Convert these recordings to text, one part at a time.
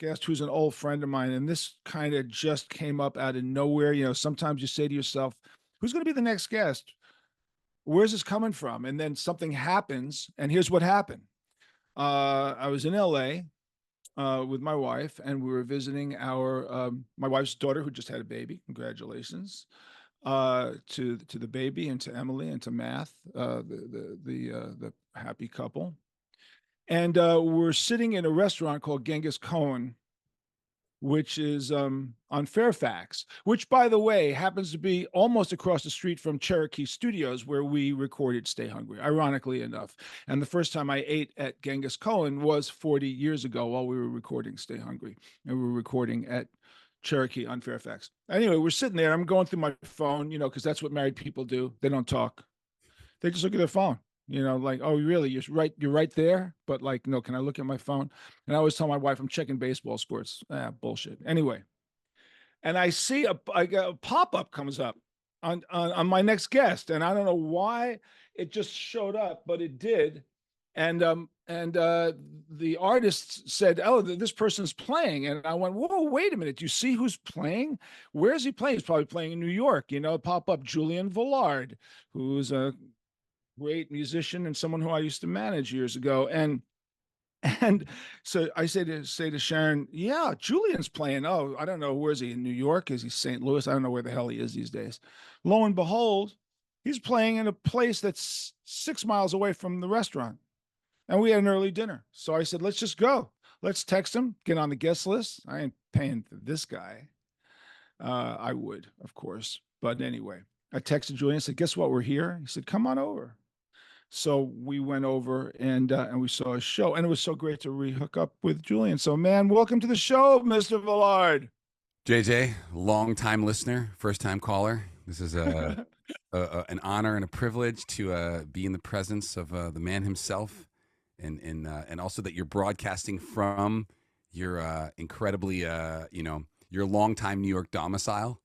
guest who's an old friend of mine, and this kind of just came up out of nowhere. You know, sometimes you say to yourself, who's going to be the next guest? Where's this coming from? And then something happens, and here's what happened. I was in LA with my wife, and we were visiting my wife's daughter who just had a baby. Congratulations to the baby and to Emily and to Math, the happy couple. And we're sitting in a restaurant called Genghis Cohen, which is on Fairfax, which, by the way, happens to be almost across the street from Cherokee Studios, where we recorded Stay Hungry, ironically enough. And the first time I ate at Genghis Cohen was 40 years ago while we were recording Stay Hungry. And we were recording at Cherokee on Fairfax. Anyway, we're sitting there. I'm going through my phone, you know, because that's what married people do. They don't talk. They just look at their phone. You know, like, oh, really? You're right there. But like, no, can I look at my phone? And I always tell my wife I'm checking baseball scores. Bullshit. Anyway, and I see a pop-up comes up on my next guest, and I don't know why it just showed up, but it did. And the artist said, "Oh, this person's playing," and I went, "Whoa, wait a minute! Do you see who's playing? Where is he playing? He's probably playing in New York." You know, pop up Julian Velard, who's a great musician and someone who I used to manage years ago. And so I say to Sharon, yeah, Julian's playing. Oh, I don't know. Where is he? In New York? Is he St. Louis? I don't know where the hell he is these days. Lo and behold, he's playing in a place that's 6 miles away from the restaurant. And we had an early dinner. So I said, let's just go. Let's text him, get on the guest list. I ain't paying for this guy. I would, of course. But anyway, I texted Julian and said, guess what? We're here. He said, come on over. So we went over and we saw a show, and it was so great to rehook up with Julian. So, man, welcome to the show, Mr. Velard. JJ, long-time listener, first-time caller. This is an honor and a privilege to be in the presence of the man himself, and also that you're broadcasting from your incredibly, your longtime New York domicile.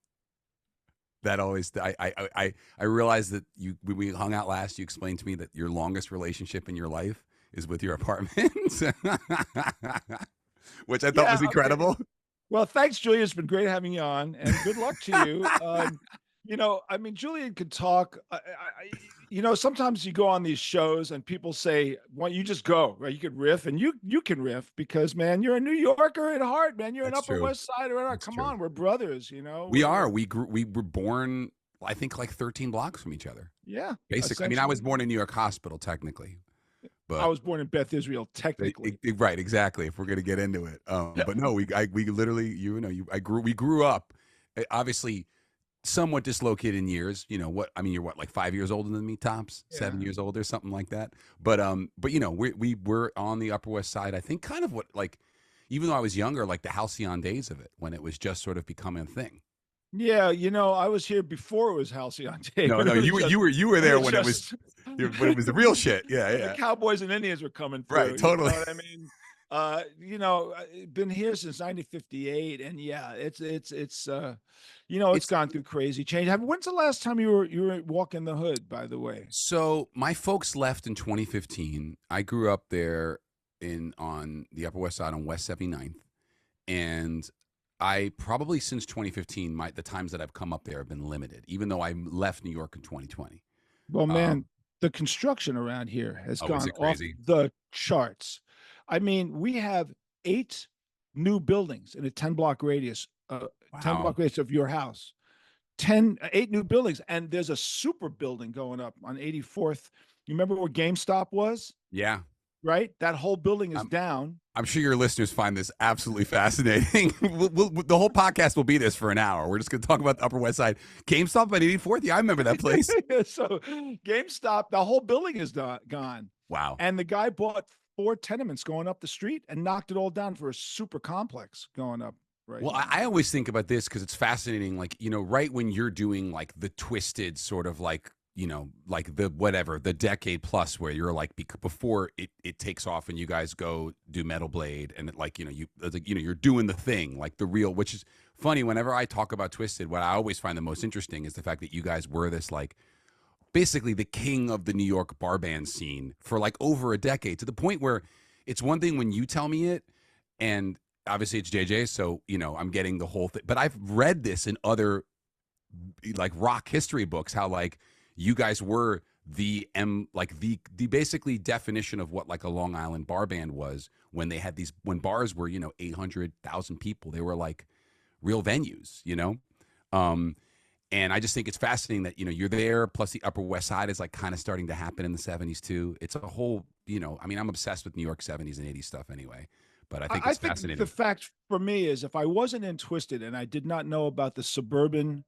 That always, I realized that when we hung out last, you explained to me that your longest relationship in your life is with your apartment, which I thought was incredible. Okay. Well, thanks, Julian. It's been great having you on, and good luck to you. You know, I mean, Julian could talk. You know, sometimes you go on these shows and people say, "Well, you just go, right? You could riff, and you can riff because, man, you're a New Yorker at heart, man. You're an Upper West Sider. Come on, we're brothers, you know. We are. We were born, I think, like 13 blocks from each other. Yeah, basically. I mean, I was born in New York Hospital, technically. But I was born in Beth Israel, technically. Right, exactly. If we're gonna get into it, but no, we literally, we grew up, obviously, somewhat dislocated in years. You know what? I mean, you're what, like 5 years older than me, tops, 7 years older, something like that. But you know, we were on the Upper West Side. I think kind of what, like, even though I was younger, like the halcyon days of it, when it was just sort of becoming a thing. Yeah, you know, I was here before it was halcyon days. No, you were there when it was the real shit. Yeah. The Cowboys and Indians were coming through. Right, totally. You know what I mean? You know, been here since 1958, and yeah, it's you know, it's gone through crazy change. When's the last time you were walking the hood, by the way? So my folks left in 2015. I grew up there on the Upper West Side on West 79th, and I probably since 2015, the times that I've come up there have been limited, even though I left New York in 2020. Well, man, the construction around here has gone off the charts. I mean, we have 8 new buildings in a 10-block radius, 10-block radius of your house. 8 new buildings, and there's a super building going up on 84th. You remember where GameStop was? Yeah. Right? That whole building is down. I'm sure your listeners find this absolutely fascinating. The whole podcast will be this for an hour. We're just going to talk about the Upper West Side. GameStop at 84th? Yeah, I remember that place. So GameStop, the whole building is gone. Wow. And the guy bought 4 tenements going up the street and knocked it all down for a super complex going up. Right. Well, I always think about this because it's fascinating. Like, you know, right when you're doing like the twisted sort of like, you know, like the decade plus where you're like, before it takes off and you guys go do Metal Blade and it, like, you know, you're doing the thing, like the real, which is funny. Whenever I talk about Twisted, what I always find the most interesting is the fact that you guys were this, like, basically the king of the New York bar band scene for like over a decade, to the point where it's one thing when you tell me it, and obviously it's JJ, so I'm getting the whole thing. But I've read this in other like rock history books, how like you guys were the basically definition of what like a Long Island bar band was when they had these, when bars were 800,000 people. They were like real venues. And I just think it's fascinating that you're there, plus the Upper West Side is like kind of starting to happen in the 70s too. It's a whole, I mean, I'm obsessed with New York 70s and 80s stuff anyway, but I think I it's think fascinating. the fact for me is, if I wasn't in Twisted and I did not know about the suburban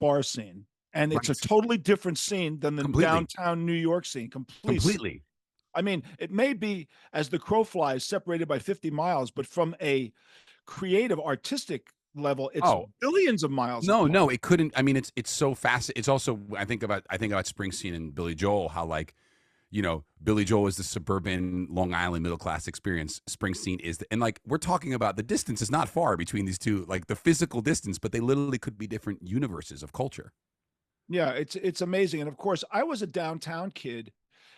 bar scene, and it's a Right. totally different scene than the Completely. downtown New York scene, complete. Completely. I mean, it may be, as the crow flies, separated by 50 miles, but from a creative, artistic level, it's Oh, billions of miles no, apart. no, it couldn't. I mean, it's so fast. It's also, I think about Springsteen and Billy Joel, how like, Billy Joel is the suburban Long Island middle class experience. Springsteen is and like, we're talking about the distance is not far between these two, like the physical distance, but they literally could be different universes of culture. Yeah, it's amazing. And of course, I was a downtown kid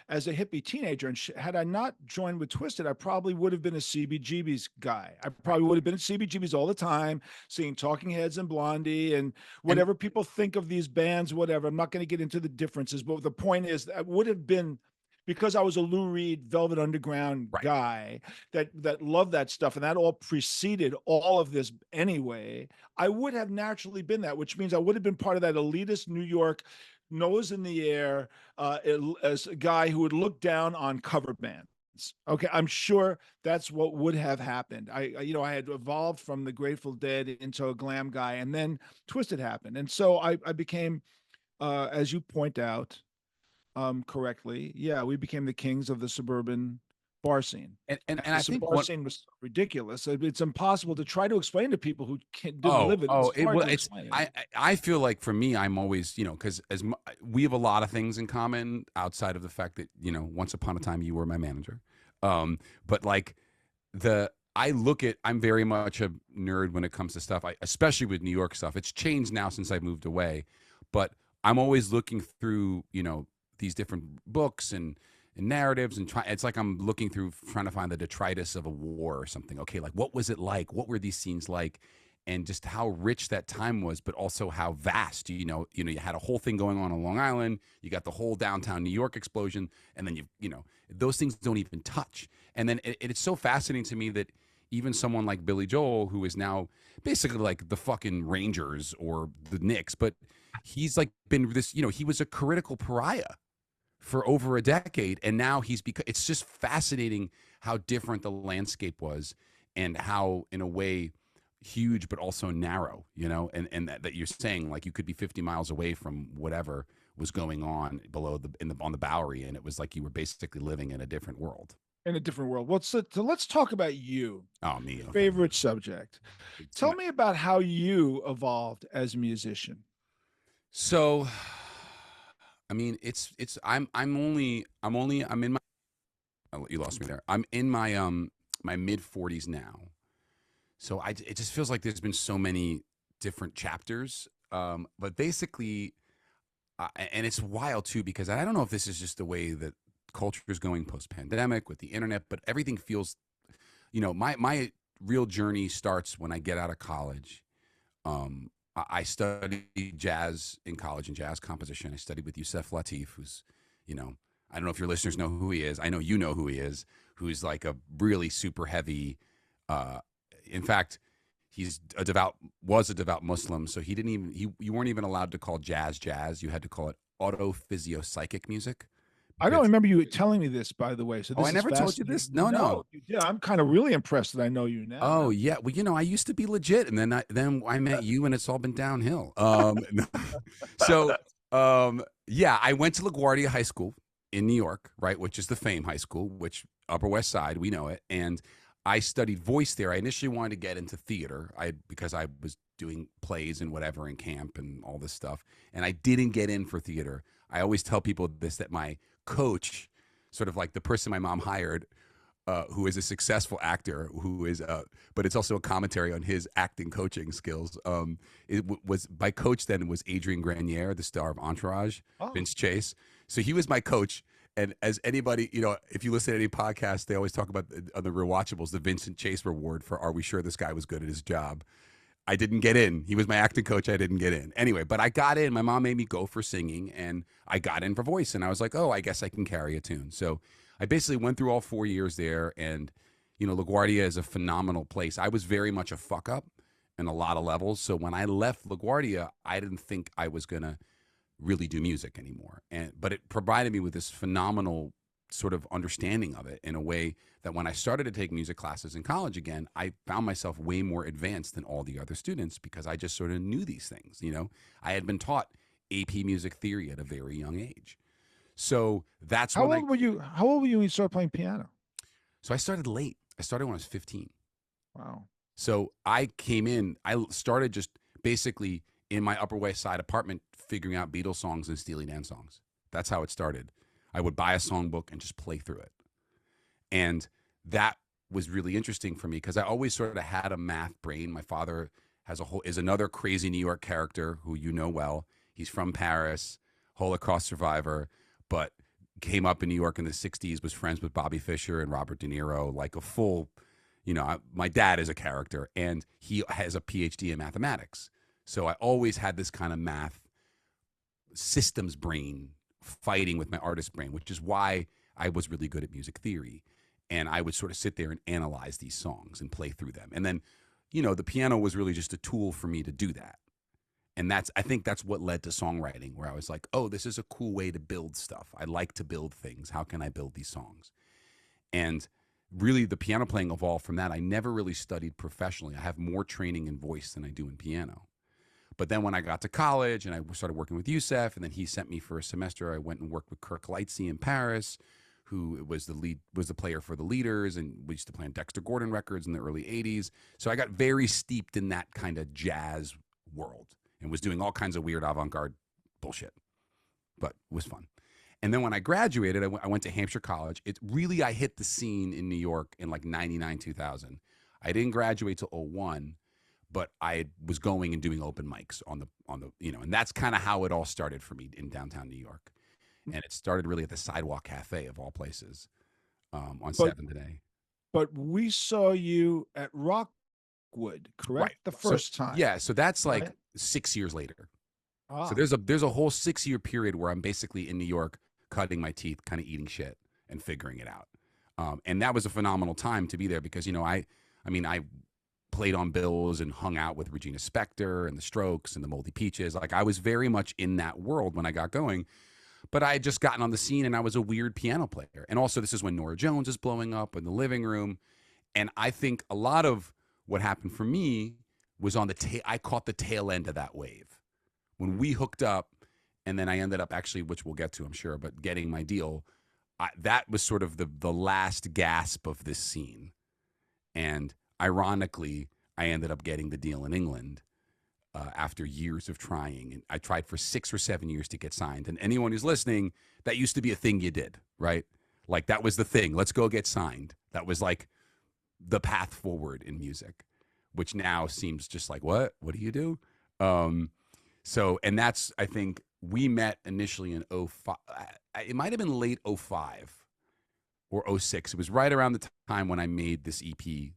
as a hippie teenager, and had I not joined with Twisted, I probably would have been a CBGB's guy. I Right. probably would have been at CBGB's all the time, seeing Talking Heads and Blondie and And whatever people think of these bands, whatever. I'm not going to get into the differences, but the point is, that would have been, because I was a Lou Reed, Velvet Underground right. guy that loved that stuff, and that all preceded all of this anyway. I would have naturally been that, which means I would have been part of that elitist New York, nose in the air, as a guy who would look down on cover bands. Okay, I'm sure that's what would have happened. I had evolved from the Grateful Dead into a glam guy, and then Twisted happened, and so I became, as you point out, correctly, yeah, we became the kings of the suburban bar scene. and The I think bar scene was ridiculous. It's impossible to try to explain to people who didn't live it. oh, It's hard to it's explain it. I feel like for me, I'm always, because we have a lot of things in common outside of the fact that, once upon a time you were my manager. But like I'm very much a nerd when it comes to stuff. Especially with New York stuff. It's changed now since I moved away, but I'm always looking through, these different books and narratives, and it's like I'm looking through, trying to find the detritus of a war or something. Okay, like what was it like? What were these scenes like? And just how rich that time was, but also how vast. You had a whole thing going on Long Island. You got the whole downtown New York explosion, and then those things don't even touch. And then it's so fascinating to me that even someone like Billy Joel, who is now basically like the fucking Rangers or the Knicks, but he's like been this. He was a critical pariah for over a decade, and now it's just fascinating how different the landscape was, and how, in a way, huge but also narrow, and that you're saying, like, you could be 50 miles away from whatever was going on below on the Bowery, and it was like you were basically living in a different world. In a different world. Well, so let's talk about you. Oh, me. Okay. Favorite subject. Tell me about how you evolved as a musician. So, I mean, I'm in my, oh, you lost me there. I'm in my mid 40s now. So it just feels like there's been so many different chapters. But basically, and it's wild too, because I don't know if this is just the way that culture is going post pandemic with the internet, but everything feels, my real journey starts when I get out of college. I studied jazz in college and jazz composition. I studied with Yusef Lateef, who's, I don't know if your listeners know who he is. I know you know who he is, who's like a really super heavy, in fact, was a devout Muslim. So you weren't even allowed to call jazz. You had to call it autophysio-psychic music. I don't remember you telling me this, by the way. So this I is never told you this. fascinating. No. You did. I'm kind of really impressed that I know you now. Oh yeah, well, I used to be legit, and then I met you, and it's all been downhill. So yeah, I went to LaGuardia High School in New York, right, which is the Fame High School, which Upper West Side, we know it, and I studied voice there. I initially wanted to get into theater, because I was doing plays and whatever in camp and all this stuff, and I didn't get in for theater. I always tell people this, that my coach, sort of like the person my mom hired, who is a successful actor, but it's also a commentary on his acting coaching skills. Was my coach then was Adrian Grenier, the star of Entourage, Oh. Vince Chase. So he was my coach, And as anybody, you know, if you listen to any podcast, they always talk about on the rewatchables, the Vincent Chase Reward for "Are we sure this guy was good at his job?" I didn't get in. He was my acting coach. I didn't get in. Anyway, but I got in. My mom made me go for singing, and I got in for voice. And I was like, oh, I guess I can carry a tune. So I basically went through all 4 years there. And, you know, LaGuardia is a phenomenal place. I was very much a fuck up in a lot of levels. So when I left LaGuardia, I didn't think I was going to really do music anymore. But it provided me with this phenomenal sort of understanding of it in a way that when I started to take music classes in college again, I found myself way more advanced than all the other students because I just sort of knew these things. You know, I had been taught AP music theory at a very young age. So that's How when old were you? How old were you when you started playing piano? so I started late. I started when I was 15. Wow. So I came in, I started just basically in my Upper West Side apartment figuring out Beatles songs and Steely Dan songs. That's how it started. I would buy a songbook and just play through it. And that was really interesting for me because I always sort of had a math brain. My father is another crazy New York character who you know well. He's from Paris, Holocaust survivor, but came up in New York in the 60s, was friends with Bobby Fischer and Robert De Niro, like a full, you know, my dad is a character and he has a PhD in mathematics. So I always had this kind of math systems brain fighting with my artist brain, which is why I was really good at music theory. And I would sort of sit there and analyze these songs and play through them. And then, you know, the piano was really just a tool for me to do that. And I think that's what led to songwriting, where I was like, oh, this is a cool way to build stuff. I like to build things. How can I build these songs? And really the piano playing evolved from that. I never really studied professionally. I have more training in voice than I do in piano. But then when I got to college and I started working with Youssef, and then he sent me for a semester, I went and worked with Kirk Lightsey in Paris, who was the player for the Leaders, and we used to play on Dexter Gordon records in the early 80s. So I got very steeped in that kind of jazz world and was doing all kinds of weird avant-garde bullshit, but it was fun. And then when I graduated, I went to Hampshire College. I hit the scene in New York in like 99, 2000. I didn't graduate till 01, but I was going and doing open mics on the, you know, and that's kind of how it all started for me in downtown New York. And it started really at the Sidewalk Cafe of all places, on 7th and A. But we saw you at Rockwood, correct? Right. The first time. Yeah. So that's like right? 6 years later. Ah. So there's a whole 6-year period where I'm basically in New York, cutting my teeth, kind of eating shit and figuring it out. And that was a phenomenal time to be there because, you know, I played on bills and hung out with Regina Spektor and the Strokes and the Moldy Peaches. Like I was very much in that world when I got going, but I had just gotten on the scene and I was a weird piano player. And also this is when Norah Jones is blowing up in the living room. And I think a lot of what happened for me was I caught the tail end of that wave. When we hooked up, and then I ended up actually, which we'll get to, I'm sure, but getting my deal, that was sort of the last gasp of this scene. And ironically, I ended up getting the deal in England after years of trying. And I tried for 6 or 7 years to get signed. And anyone who's listening, that used to be a thing you did, right? Like that was the thing. Let's go get signed. That was like the path forward in music, which now seems just like, what? What do you do? And that's, I think, we met initially in 05. It might have been late 05 or 06. It was right around the time when I made this EP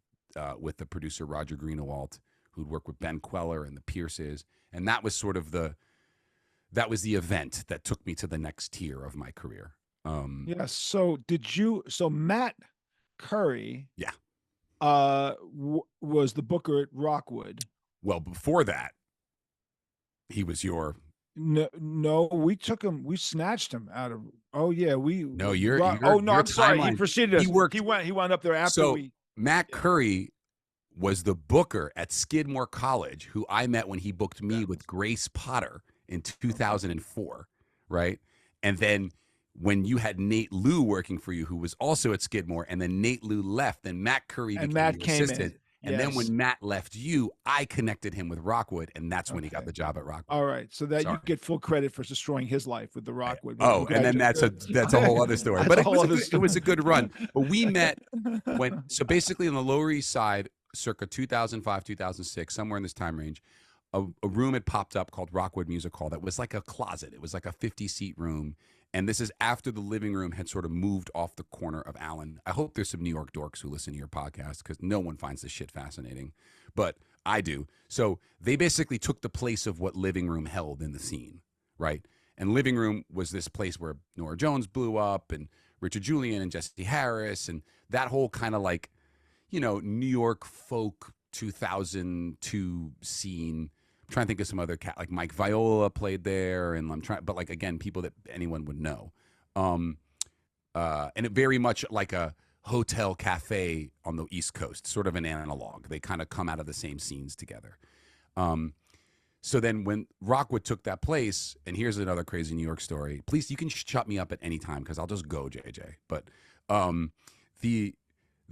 with the producer Roger Greenewalt, who'd worked with Ben Queller and the Pierces. And that was sort of the event that took me to the next tier of my career. Yes. So Matt Curry Yeah. was the booker at Rockwood. Well, before that, he was your... No, we took him. We snatched him out of. Oh yeah, No, I'm sorry. He preceded us. He went up there after so we. Matt Curry was the booker at Skidmore College, who I met when he booked me with Grace Potter in 2004, right? And then when you had Nate Liu working for you, who was also at Skidmore, and then Nate Liu left, and Matt Curry became your assistant. And then when Matt left you, I connected him with Rockwood, and that's when he got the job at Rockwood. All right, so that you get full credit for destroying his life with the Rockwood. Oh, and then that's a whole other story. But it was a good run. But we met so basically on the Lower East Side, circa 2005, 2006, somewhere in this time range, a room had popped up called Rockwood Music Hall that was like a closet. It was like a 50-seat room, And this is after the living room had sort of moved off the corner of Allen. I hope there's some New York dorks who listen to your podcast because no one finds this shit fascinating, but I do. So they basically took the place of what living room held in the scene, right? And living room was this place where Nora Jones blew up and Richard Julian and Jesse Harris and that whole kind of like, New York folk 2002 scene. I'm trying to think of some other cat like Mike Viola played there, and but like again, people that anyone would know, and it very much like a hotel cafe on the East Coast, sort of an analog. They kind of come out of the same scenes together. So then when Rockwood took that place, and here's another crazy New York story. Please, you can shut me up at any time because I'll just go, JJ. But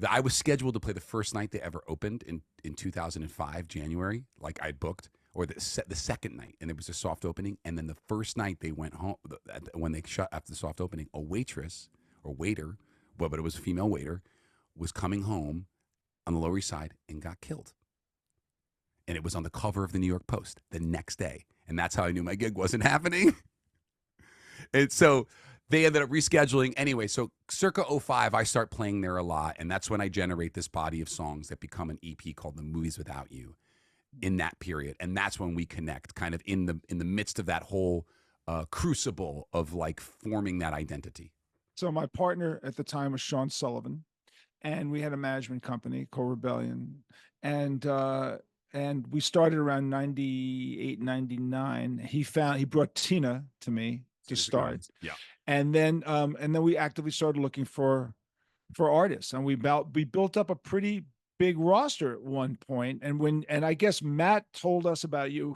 I was scheduled to play the first night they ever opened in 2005, January, like I'd booked, or the second night, and it was a soft opening. And then the first night they went home, when they shut after the soft opening, a waitress or waiter, but it was a female waiter, was coming home on the Lower East Side and got killed. And it was on the cover of the New York Post the next day. And that's how I knew my gig wasn't happening. And so they ended up rescheduling. Anyway, so circa 05, I start playing there a lot. And that's when I generate this body of songs that become an EP called The Movies Without You in that period. And that's when we connect kind of in the midst of that whole crucible of like forming that identity. So my partner at the time was Sean Sullivan, and we had a management company called Rebellion. And we started around 98, 99. He brought Tina to me to start. Yeah. And then we actively started looking for artists, and we built up a pretty big roster at one point. And I guess Matt told us about you.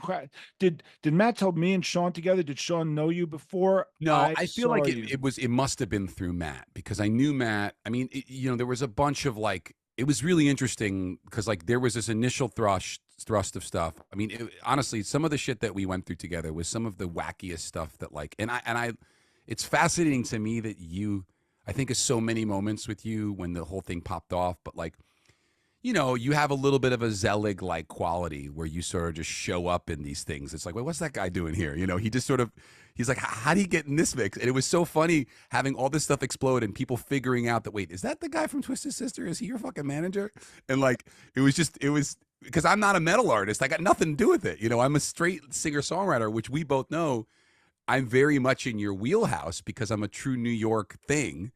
Did Matt tell me and Sean together? Did Sean know you before? No, I feel like it must have been through Matt, because I knew Matt. I mean, there was a bunch of like, it was really interesting because like there was this initial thrust of stuff. I mean, honestly, some of the shit that we went through together was some of the wackiest stuff that like, and I, it's fascinating to me that I think of so many moments with you when the whole thing popped off, but like, you have a little bit of a Zelig like quality where you sort of just show up in these things. It's like, wait, what's that guy doing here? He just sort of, he's like, how do you get in this mix? And it was so funny having all this stuff explode and people figuring out that, wait, is that the guy from Twisted Sister? Is he your fucking manager? And like, it was because I'm not a metal artist. I got nothing to do with it. I'm a straight singer-songwriter, which we both know I'm very much in your wheelhouse because I'm a true New York thing.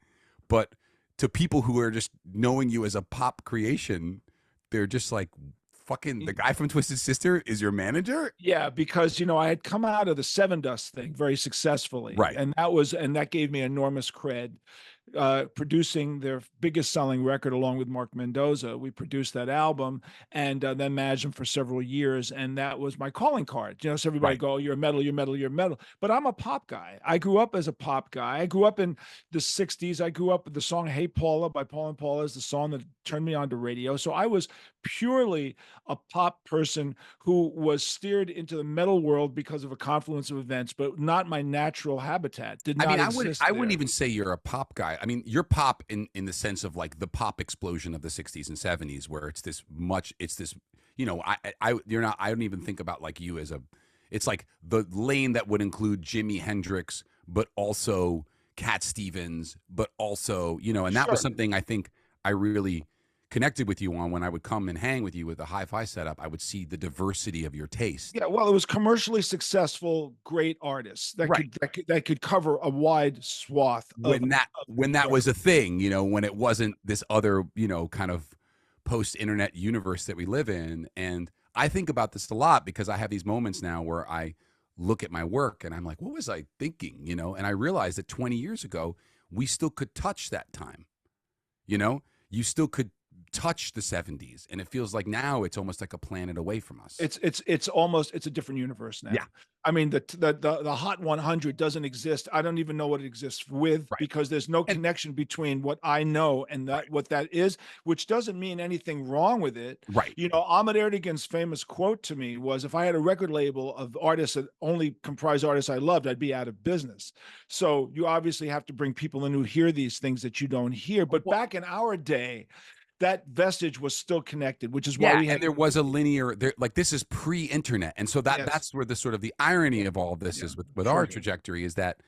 But to people who are just knowing you as a pop creation, they're just like, fucking the guy from Twisted Sister is your manager? Yeah, because I had come out of the Seven Dust thing very successfully, right? And that gave me enormous cred. Producing their biggest selling record along with Mark Mendoza, we produced that album, and then managed them for several years, and that was my calling card. So everybody Right. go, oh, you're metal, you're metal, you're metal. But I'm a pop guy. I grew up as a pop guy. I grew up in the '60s. I grew up with the song "Hey Paula" by Paul and Paula is the song that turned me on to radio. So I was purely a pop person who was steered into the metal world because of a confluence of events, but not my natural habitat. I wouldn't even say you're a pop guy. I mean, you're pop in the sense of like the pop explosion of the 60s and 70s, where I don't even think about like you as it's like the lane that would include Jimi Hendrix, but also Cat Stevens, but also, and that was something I think I really connected with you on when I would come and hang with you with a hi-fi setup. I would see the diversity of your taste. Yeah, well, it was commercially successful, great artists that could cover a wide swath. When that was a thing, when it wasn't this other, kind of post-internet universe that we live in. And I think about this a lot because I have these moments now where I look at my work and I'm like, what was I thinking? And I realized that 20 years ago, we still could touch that time. You still could touch the 70s, and it feels like now it's almost like a planet away from us. It's a different universe now. Yeah. I mean, the Hot 100 doesn't exist. I don't even know what it exists with, because there's no connection between what I know and what that is, which doesn't mean anything wrong with it. Right. Ahmet Ertegun's famous quote to me was, if I had a record label of artists that only comprise artists I loved, I'd be out of business. So you obviously have to bring people in who hear these things that you don't hear. But back in our day, that vestige was still connected, which is why we had. And there was a linear there, like this is pre-internet. And so that's where the sort of the irony of all of this is with our trajectory is that,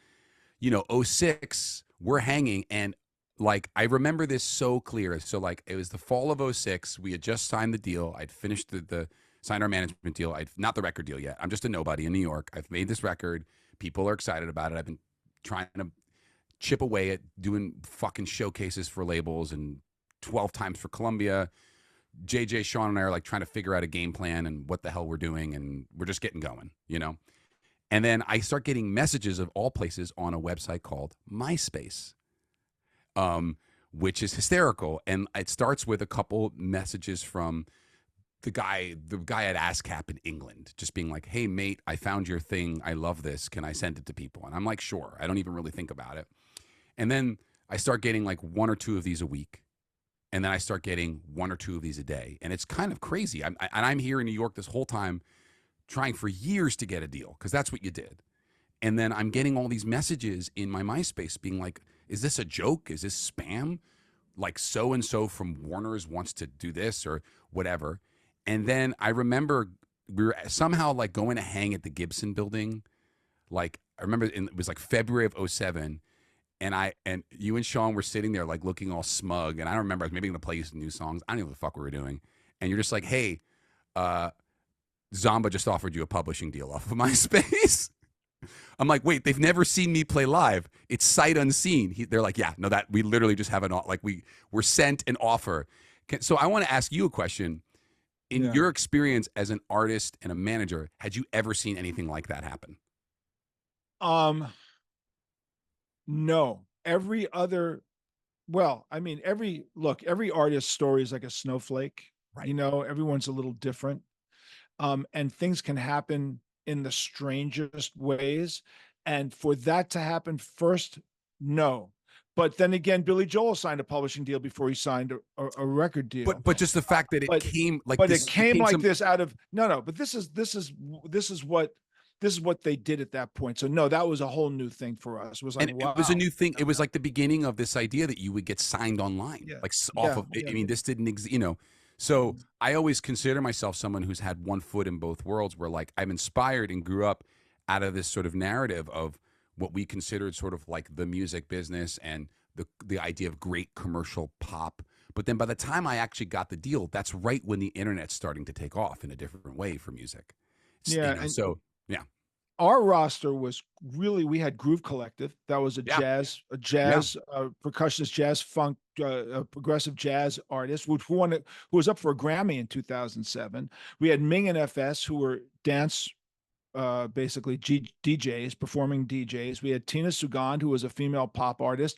you know, '06, we're hanging, and like I remember this so clear. So like it was the fall of '06. We had just signed the deal. I'd finished the signed our management deal. I'd not the record deal yet. I'm just a nobody in New York. I've made this record. People are excited about it. I've been trying to chip away at doing fucking showcases for labels and 12 times for Columbia. JJ, Sean, and I are like trying to figure out a game plan and what the hell we're doing, and we're just getting going, you know? And then I start getting messages of all places on a website called MySpace, which is hysterical. And it starts with a couple messages from the guy at ASCAP in England, just being like, "Hey, mate, I found your thing. I love this. Can I send it to people?" And I'm like, "Sure." I don't even really think about it. And then I start getting like one or two of these a week. And then I start getting one or two of these a day. And it's kind of crazy. I'm here in New York this whole time trying for years to get a deal, because that's what you did. And then I'm getting all these messages in my MySpace being like, is this a joke? Is this spam? Like so-and-so from Warner's wants to do this or whatever. And then I remember we were somehow like going to hang at the Gibson building. Like I remember it was like February of '07. And you and Sean were sitting there like looking all smug. And I don't remember, I was maybe going to play you some new songs. I don't know what the fuck we were doing. And you're just like, "Hey, Zomba just offered you a publishing deal off of MySpace." I'm like, "Wait, they've never seen me play live. It's sight unseen." They're like, "Yeah, no, that we literally just have we're sent an offer." So I want to ask you a question. In Yeah. your experience as an artist and a manager, had you ever seen anything like that happen? No. Every other Well, I mean, every artist's story is like a snowflake. Right. You know, everyone's a little different. And things can happen in the strangest ways. And for that to happen first, no. But then again, Billy Joel signed a publishing deal before he signed a record deal. But just the fact that it But came like but it this, came like some. this out of no. But this is what they did at that point. So no, that was a whole new thing for us. It was like, And it was a wow. new thing. It was like the beginning of this idea that you would get signed online, Yeah. like off Yeah. of. I Yeah. mean, this didn't exist, you know. So I always consider myself someone who's had one foot in both worlds, where like I'm inspired and grew up out of this sort of narrative of what we considered sort of like the music business and the idea of great commercial pop. But then by the time I actually got the deal, that's right when the internet's starting to take off in a different way for music. You Yeah. know, And so yeah, our roster was really, we had Groove Collective. That was a yeah, yeah. percussionist, jazz funk, progressive jazz artist, who was up for a Grammy in 2007. We had Ming and FS, who were dance, basically DJs, performing DJs. We had Tina Sugand, who was a female pop artist.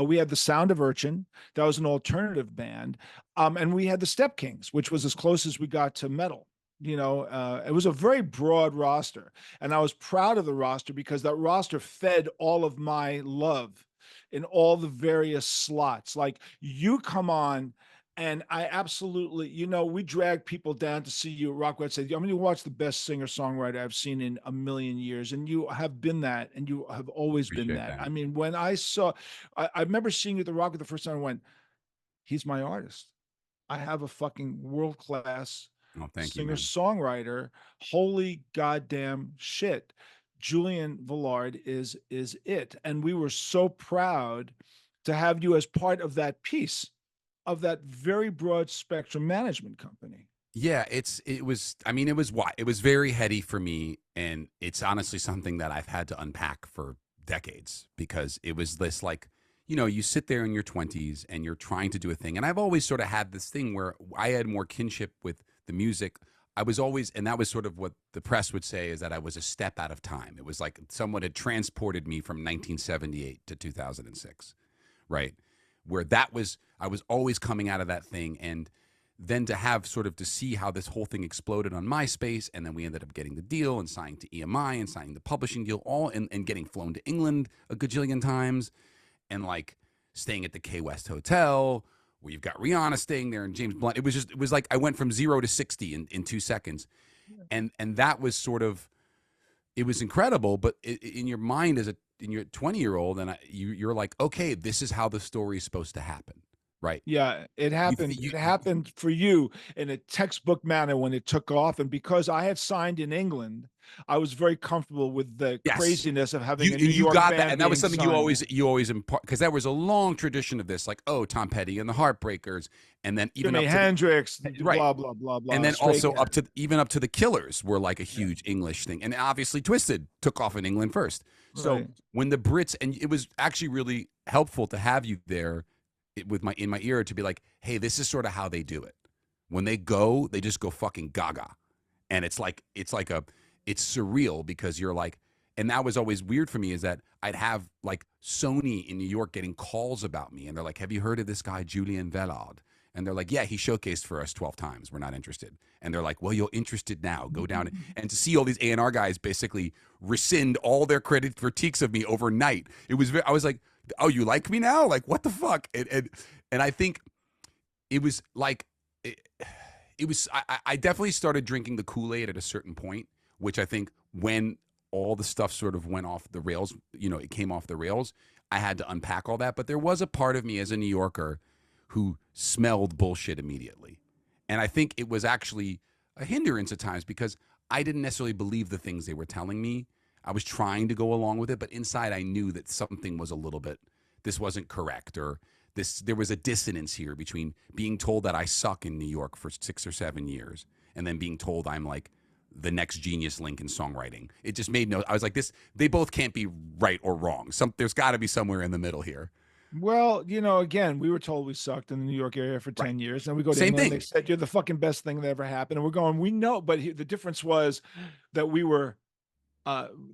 We had the Sound of Urchin, that was an alternative band, and we had the Step Kings, which was as close as we got to metal. It was a very broad roster, and I was proud of the roster because that roster fed all of my love in all the various slots. Like, you come on, and I absolutely, we drag people down to see you at Rockwell. Say, I'm going to watch the best singer songwriter I've seen in a million years, and you have been that, and you have always been Appreciate that. that. I mean, when I remember seeing you at the Rock the first time, I went, he's my artist. I have a fucking world class Oh, thank you, singer man. songwriter. Holy goddamn shit. Julian Velard is it. And we were so proud to have you as part of that piece of that very broad spectrum management company. Yeah, it was. I mean, it was very heady for me, and it's honestly something that I've had to unpack for decades, because it was this like, you know, you sit there in your 20s and you're trying to do a thing, and I've always sort of had this thing where I had more kinship with the music. I was always, and that was sort of what the press would say, is that I was a step out of time. It was like someone had transported me from 1978 to 2006, right? Where I was always coming out of that thing, and then to have sort of to see how this whole thing exploded on MySpace, and then we ended up getting the deal and signing to EMI and signing the publishing deal, all and getting flown to England a gajillion times, and like staying at the K West Hotel where you've got Rihanna staying there and James Blunt. It was like I went from 0 to 60 in 2 seconds, and that was sort of, it was incredible. But in your mind in your 20-year-old, and you're like, okay, this is how the story is supposed to happen. right? Yeah, it You, happened. It happened for you in a textbook manner when it took off. And because I had signed in England, I was very comfortable with the yes. craziness of having You a New and you York got that, band and that was being something signed. you always impart, because there was a long tradition of this, like, oh, Tom Petty and the Heartbreakers, and then even Jimi up to the Hendrix, right, blah, blah, blah, and blah, then Stray also Cat. up to even up to the Killers were like a Yeah, huge English thing, and obviously Twisted took off in England first. So right. when the Brits, and it was actually really helpful to have you there with my in my ear to be like, hey, this is sort of how they do it. When they go, they just go fucking gaga, and it's surreal because you're like, and that was always weird for me is that I'd have like Sony in New York getting calls about me, and they're like, have you heard of this guy Julian Velard? And they're like, yeah, he showcased for us 12 times. We're not interested. And they're like, well, you're interested now. Go down. And to see all these A&R guys basically rescind all their critiques of me overnight. I was like, oh, you like me now? Like, what the fuck? And I think it was like, I definitely started drinking the Kool-Aid at a certain point, which I think when all the stuff sort of went off the rails, it came off the rails, I had to unpack all that. But there was a part of me as a New Yorker who smelled bullshit immediately. And I think it was actually a hindrance at times because I didn't necessarily believe the things they were telling me. I was trying to go along with it, but inside I knew that something was a little bit, this wasn't correct, or there was a dissonance here between being told that I suck in New York for 6 or 7 years and then being told I'm like the next genius link in songwriting. It just made I was like, they both can't be right or wrong. There's got to be somewhere in the middle here. Well, again, we were told we sucked in the New York area for Right. 10 years. And we go to Same England, thing. they said, you're the fucking best thing that ever happened. And we're going, we know. But the difference was that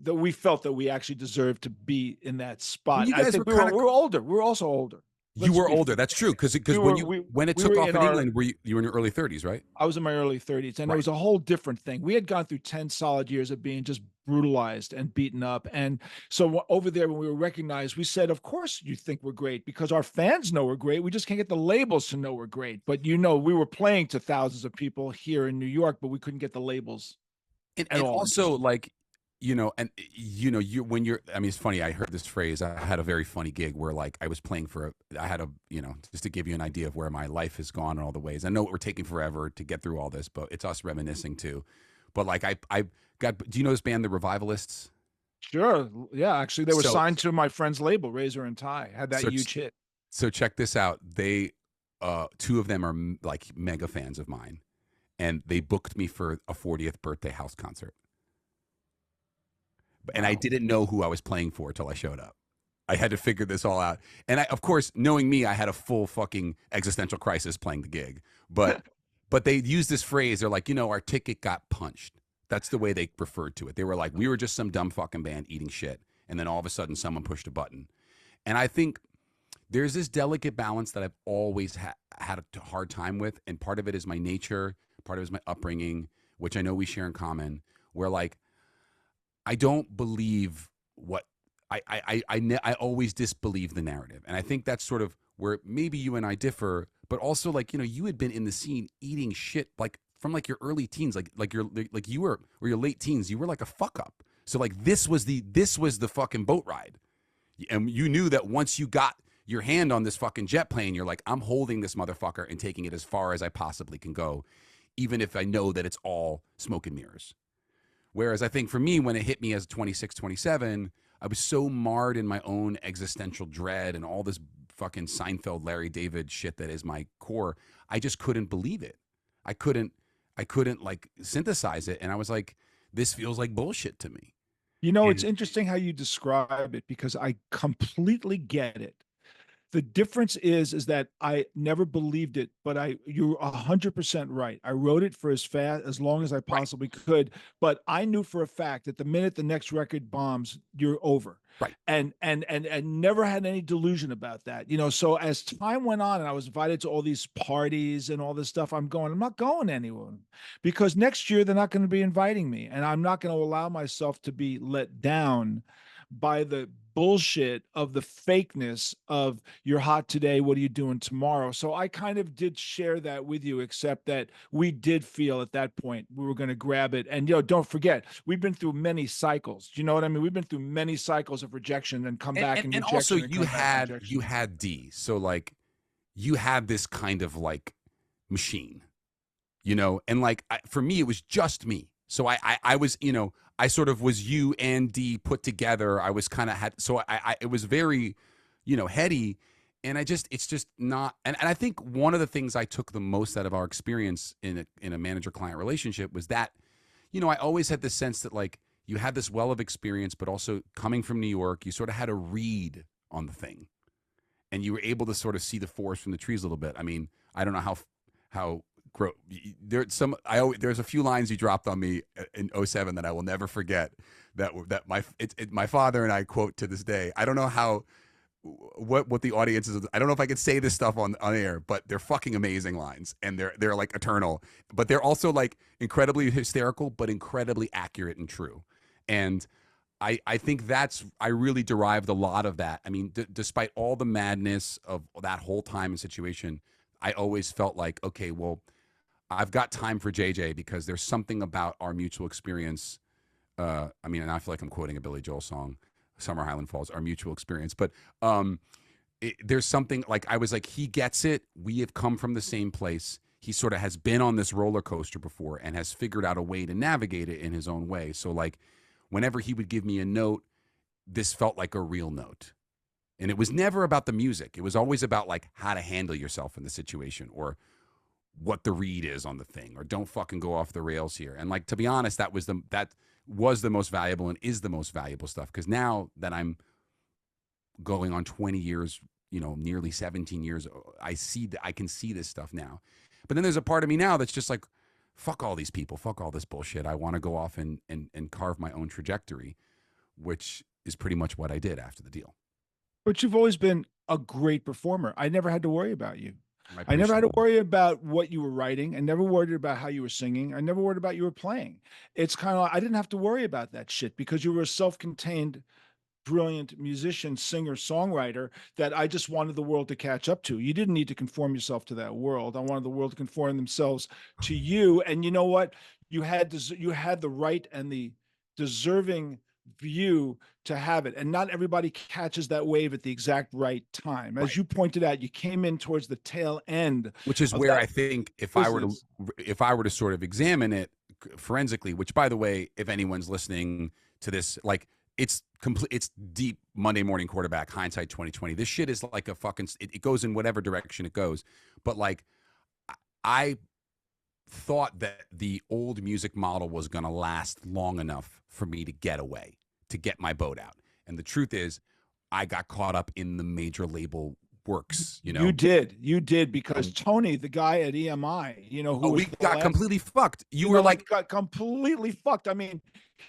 that we felt that we actually deserved to be in that Well, spot. you I guys think were kind of, we were older. We were also older. you Let's were be older. fair. That's true. Because when it We took were off in in our England, you were in your early 30s, right? I was in my early 30s, and it Right. was a whole different thing. We had gone through 10 solid years of being just brutalized and beaten up. And so over there, when we were recognized, we said, of course you think we're great because our fans know we're great. We just can't get the labels to know we're great. But we were playing to thousands of people here in New York, but we couldn't get the labels at And all. also like, when you're, I mean, it's funny. I heard this phrase. I had a very funny gig where like I was playing I had just to give you an idea of where my life has gone and all the ways. I know we're taking forever to get through all this, but it's us reminiscing too. But like I got, do you know this band, The Revivalists? Sure. Yeah. Actually, they were So, signed to my friend's label, Razor and Tie, had that so, huge hit. so check this out. Two of them are like mega fans of mine, and they booked me for a 40th birthday house concert. And I Wow. didn't know who I was playing for till I showed up. I had to figure this all out. And of course, knowing me, I had a full fucking existential crisis playing the gig. But they used this phrase. They're like, our ticket got punched. That's the way they referred to it. They were like, we were just some dumb fucking band eating shit. And then all of a sudden someone pushed a button. And I think there's this delicate balance that I've always had a hard time with. And part of it is my nature. Part of it is my upbringing, which I know we share in common, where like, I don't believe what I always disbelieve the narrative. And I think that's sort of where maybe you and I differ, but also like, you had been in the scene eating shit like from like your early teens, like you were, or your late teens, you were like a fuck up. So like this was the fucking boat ride. And you knew that once you got your hand on this fucking jet plane, you're like, I'm holding this motherfucker and taking it as far as I possibly can go, even if I know that it's all smoke and mirrors. Whereas I think for me, when it hit me as 26, 27, I was so marred in my own existential dread and all this fucking Seinfeld, Larry David shit that is my core. I just couldn't believe it. I couldn't like synthesize it. And I was like, this feels like bullshit to me. It's interesting how you describe it because I completely get it. The difference is that I never believed it, but you're 100% right. I wrote it for as long as I Right. possibly could, but I knew for a fact that the minute the next record bombs, you're over. Right. And never had any delusion about that. So as time went on and I was invited to all these parties and all this stuff, I'm not going anywhere because next year they're not going to be inviting me and I'm not going to allow myself to be let down by the bullshit of the fakeness of you're hot today, what are you doing tomorrow? So I kind of did share that with you, except that we did feel at that point we were going to grab it. And don't forget, we've been through many cycles. Do you know what I mean? We've been through many cycles of rejection and come back and rejection. Also and you come back and had rejection. D. So like you had this kind of like machine, you know, and like for me, it was just me. So I was, you know, I sort of was you and D put together. I was kind of had, so it was very, you know, heady. And it's just not, and I think one of the things I took the most out of our experience in a manager client relationship was that, you know, I always had this sense that like you had this well of experience, but also coming from New York, you sort of had a read on the thing and you were able to sort of see the forest from the trees a little bit. I mean, I don't know how there's a few lines you dropped on me in '07 that I will never forget that my father and I quote to this day. I don't know how what the audience is. I don't know if I could say this stuff on air, but they're fucking amazing lines and they're like eternal, but they're also like incredibly hysterical but incredibly accurate and true. And I think I really derived a lot of that. I mean, despite all the madness of that whole time and situation, I always felt like, okay, well, I've got time for JJ because there's something about our mutual experience. I mean, and I feel like I'm quoting a Billy Joel song, Summer Highland Falls, our mutual experience. But there's something like, I was like, he gets it. We have come from the same place. He sort of has been on this roller coaster before and has figured out a way to navigate it in his own way. So like, whenever he would give me a note, this felt like a real note. And it was never about the music. It was always about like how to handle yourself in the situation or what the read is on the thing or don't fucking go off the rails here. And like, to be honest, that was the most valuable and is the most valuable stuff. Cause now that I'm going on 20 years, you know, nearly 17 years, I can see this stuff now. But then there's a part of me now that's just like, fuck all these people, fuck all this bullshit. I want to go off and carve my own trajectory, which is pretty much what I did after the deal. But you've always been a great performer. I never had to worry about you. I never had to that. worry about what you were writing. I never worried about how you were singing. I never worried about you were playing. It's kind of like, I didn't have to worry about that shit because you were a self-contained, brilliant musician, singer, songwriter that I just wanted the world to catch up to. You didn't need to conform yourself to that world. I wanted the world to conform themselves to you. And you know what? You had the right and the deserving view to have it. And not everybody catches that wave at the exact right time. As Right. you pointed out, you came in towards the tail end. Which is where I think if I were to sort of examine it forensically, which by the way, if anyone's listening to this, like it's complete, it's deep Monday morning quarterback hindsight 2020. This shit is like a fucking, it goes in whatever direction it goes. But like, I thought that the old music model was going to last long enough for me to get away, to get my boat out. And the truth is, I got caught up in the major label works, you know. You did because Tony, the guy at EMI, you know, who we got completely fucked. You were like, got completely fucked. I mean,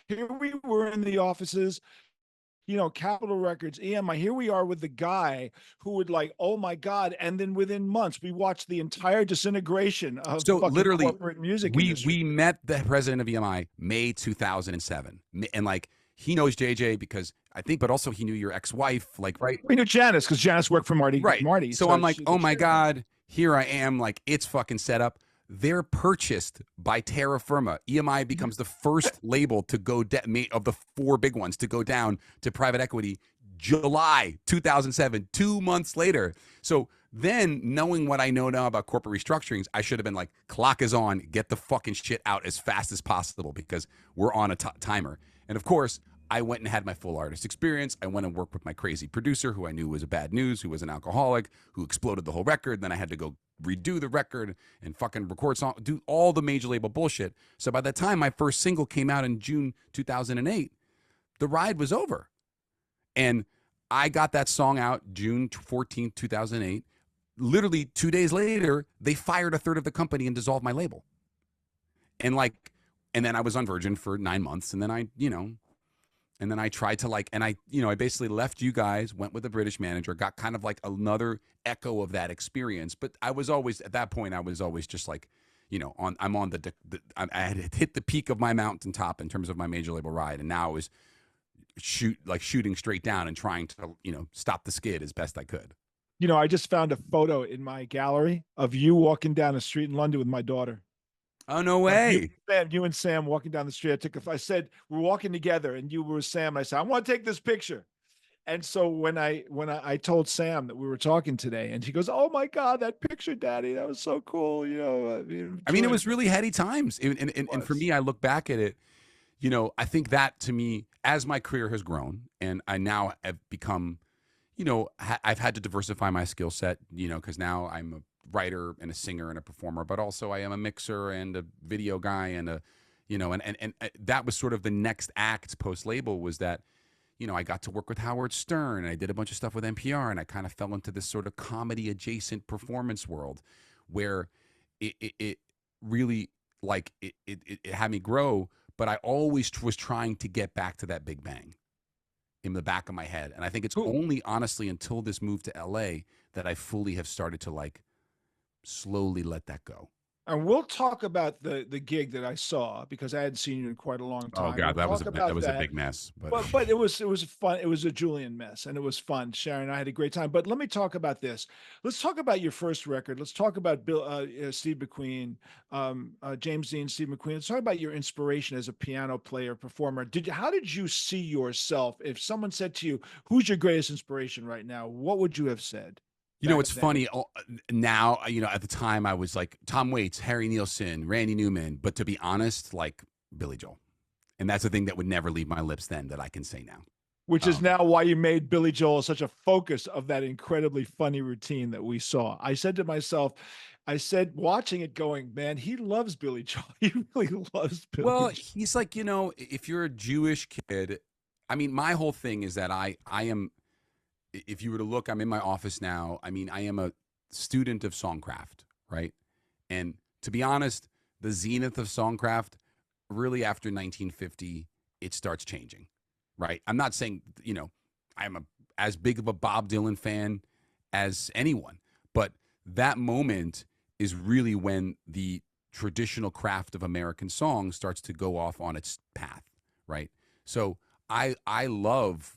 here we were in the offices, you know, Capitol Records, EMI. Here we are with the guy who would like, oh my God. And then within months, we watched the entire disintegration of literally corporate music industry. We met the president of EMI May 2007. And like, he knows JJ because I think, but also he knew your ex-wife, like, right? We knew Janice because Janice worked for Marty. Right. Marty. So I'm like, oh my God, here I am. Like, it's fucking set up. They're purchased by Terra Firma. EMI becomes the first label to go of the four big ones to go down to private equity July 2007, 2 months later. So then, knowing what I know now about corporate restructurings, I should have been like, clock is on, get the fucking shit out as fast as possible because we're on a timer. And of course, I went and had my full artist experience. I went and worked with my crazy producer who I knew was a bad news, who was an alcoholic, who exploded the whole record. Then I had to go redo the record and fucking record song, do all the major label bullshit. So by the time my first single came out in June 2008, the ride was over. And I got that song out June 14th, 2008. Literally 2 days later, they fired a third of the company and dissolved my label. And then I was on Virgin for 9 months. And then I tried to like, and I basically left you guys, went with a British manager, got kind of like another echo of that experience. But I was always, at that point, I was always just like, you know, I had hit the peak of my mountaintop in terms of my major label ride. And now I was shooting straight down and trying to, you know, stop the skid as best I could. You know, I just found a photo in my gallery of you walking down a street in London with my daughter. Oh, no way. You and Sam walking down the street. I said, we're walking together and you were Sam. And I said, I want to take this picture. And so when I told Sam that we were talking today, and she goes, "Oh my God, that picture, Daddy, that was so cool." I mean, it Julian was really heady times. And for was. me, I look back at it, I think that to me, as my career has grown and I now have become, I've had to diversify my skill set, because now I'm a writer and a singer and a performer, but also I am a mixer and a video guy and and that was sort of the next act post label was that, I got to work with Howard Stern and I did a bunch of stuff with NPR and I kind of fell into this sort of comedy adjacent performance world where it really it had me grow, but I always was trying to get back to that big bang in the back of my head. And I think it's Cool. only honestly until this move to LA that I fully have started to slowly let that go. And we'll talk about the gig that I saw because I hadn't seen you in quite a long Oh time. God, We'll talk that about was a that. big mess. But it was fun. It was a Julian mess, and it was fun. Sharon and I had a great time. But let me talk about this. Let's talk about your first record. Let's talk about Steve McQueen, James Dean, Steve McQueen. Let's talk about your inspiration as a piano player, performer. How did you see yourself? If someone said to you, "Who's your greatest inspiration right now?" What would you have said? It's Then? funny now, at the time I was like Tom Waits, Harry Nilsson, Randy Newman, but to be honest, like Billy Joel. And that's the thing that would never leave my lips then that I can say now. Which is now why you made Billy Joel such a focus of that incredibly funny routine that we saw. I said to myself, watching it going, man, he loves Billy Joel. He really loves Billy Well, Joel. he's like, if you're a Jewish kid, I mean, my whole thing is that I am, if you were to look, I'm in my office now. I mean, I am a student of songcraft, right? And to be honest, the zenith of songcraft, really after 1950, it starts changing, right? I'm not saying, I'm as big of a Bob Dylan fan as anyone, but that moment is really when the traditional craft of American song starts to go off on its path, right? So I love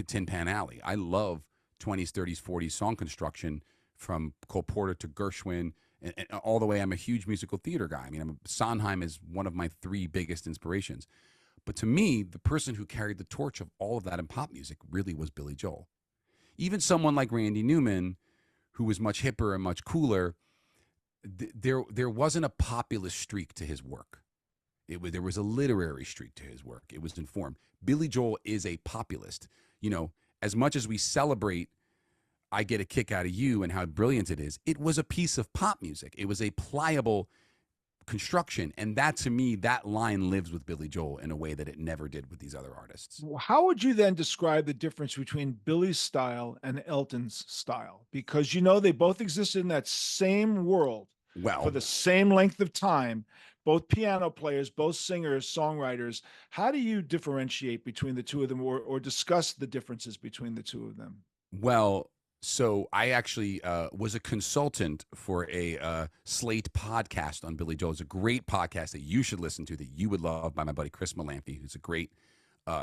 Tin Pan Alley. I love 20s, 30s, 40s song construction from Cole Porter to Gershwin and all the way. I'm a huge musical theater guy. I mean, Sondheim is one of my 3 biggest inspirations. But to me, the person who carried the torch of all of that in pop music really was Billy Joel. Even someone like Randy Newman, who was much hipper and much cooler, there wasn't a populist streak to his work. There was a literary streak to his work. It was informed. Billy Joel is a populist. As much as we celebrate I Get a Kick Out of You and how brilliant it is, it was a piece of pop music. It was a pliable construction. And that, to me, that line lives with Billy Joel in a way that it never did with these other artists. How would you then describe the difference between Billy's style and Elton's style? Because they both existed in that same world for the same length of time, both piano players, both singers, songwriters. How do you differentiate between the two of them or discuss the differences between the two of them? Well, so I actually was a consultant for a Slate podcast on Billy Joel. It's a great podcast that you should listen to that you would love by my buddy Chris Malamphy, who's a great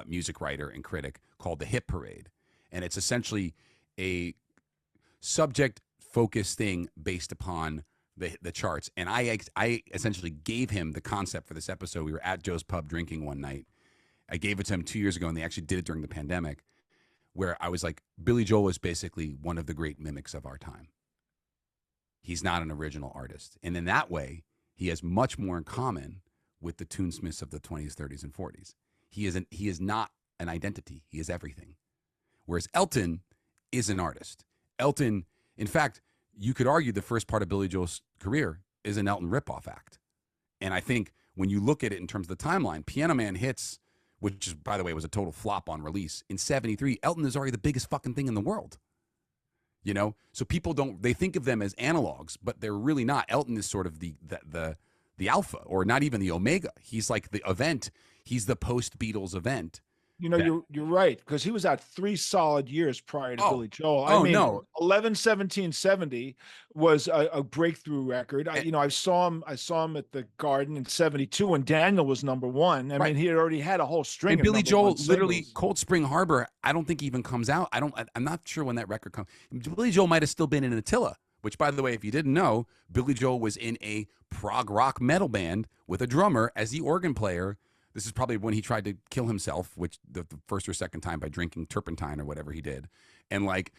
music writer and critic, called The Hit Parade. And it's essentially a subject-focused thing based upon the charts. And I essentially gave him the concept for this episode. We were at Joe's Pub drinking one night. I gave it to him 2 years ago, and they actually did it during the pandemic, where I was like, Billy Joel is basically one of the great mimics of our time. He's not an original artist. And in that way, he has much more in common with the tunesmiths of the 20s, 30s, and 40s. He is not an identity. He is everything. Whereas Elton is an artist. Elton, in fact, you could argue the first part of Billy Joel's career is an Elton ripoff act. And I think when you look at it in terms of the timeline, Piano Man hits, which is, by the way, was a total flop on release, in 73, Elton is already the biggest fucking thing in the world. So people they think of them as analogs, but they're really not. Elton is sort of the alpha, or not even the omega. He's like the event. He's the post-Beatles event. You're right, because he was out 3 solid years prior to Billy Joel. I mean, no. 11, 17, 70 was a breakthrough record. I saw him at the Garden in 72 when Daniel was number 1. I mean, he had already had a whole string and of Billy Joel literally singles. Cold Spring Harbor, I don't think even comes out. I'm not sure when that record comes. Billy Joel might have still been in Attila, which, by the way, if you didn't know, Billy Joel was in a prog rock metal band with a drummer as the organ player This is probably when he tried to kill himself, which the first or second time by drinking turpentine or whatever he did. And like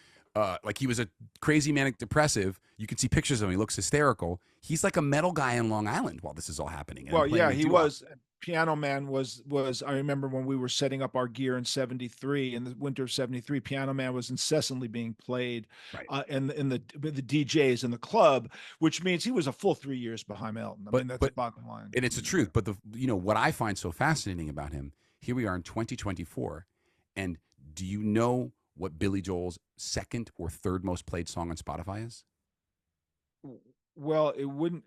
he was a crazy manic depressive. You can see pictures of him. He looks hysterical. He's like a metal guy in Long Island while this is all happening. And Well, playing yeah, with he doo-wop. was. Piano Man was. I remember when we were setting up our gear in '73, in the winter of '73. Piano Man was incessantly being played, Right. in the DJs in the club, which means he was a full 3 years behind Elton. I mean, that's the bottom line. And it's the truth. But what I find so fascinating about him, here we are in 2024, and do you know what Billy Joel's second or third most played song on Spotify is? Well, it wouldn't.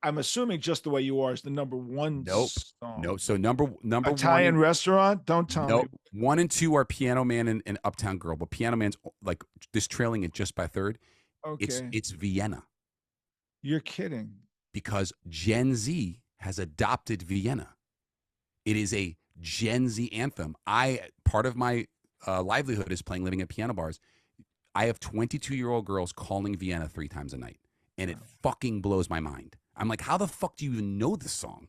I'm assuming just the way you are is the number one Nope. song. No. So number Italian one. Restaurant. Don't tell Nope. me. 1 and 2 are Piano Man and Uptown Girl, but Piano Man's like just trailing it just by third. Okay, It's Vienna, you're kidding. because Gen Z has adopted Vienna. It is a Gen Z anthem. Part of my livelihood is living at piano bars. I have 22-year-old girls calling Vienna 3 times a night, and it fucking blows my mind. I'm like, how the fuck do you even know this song?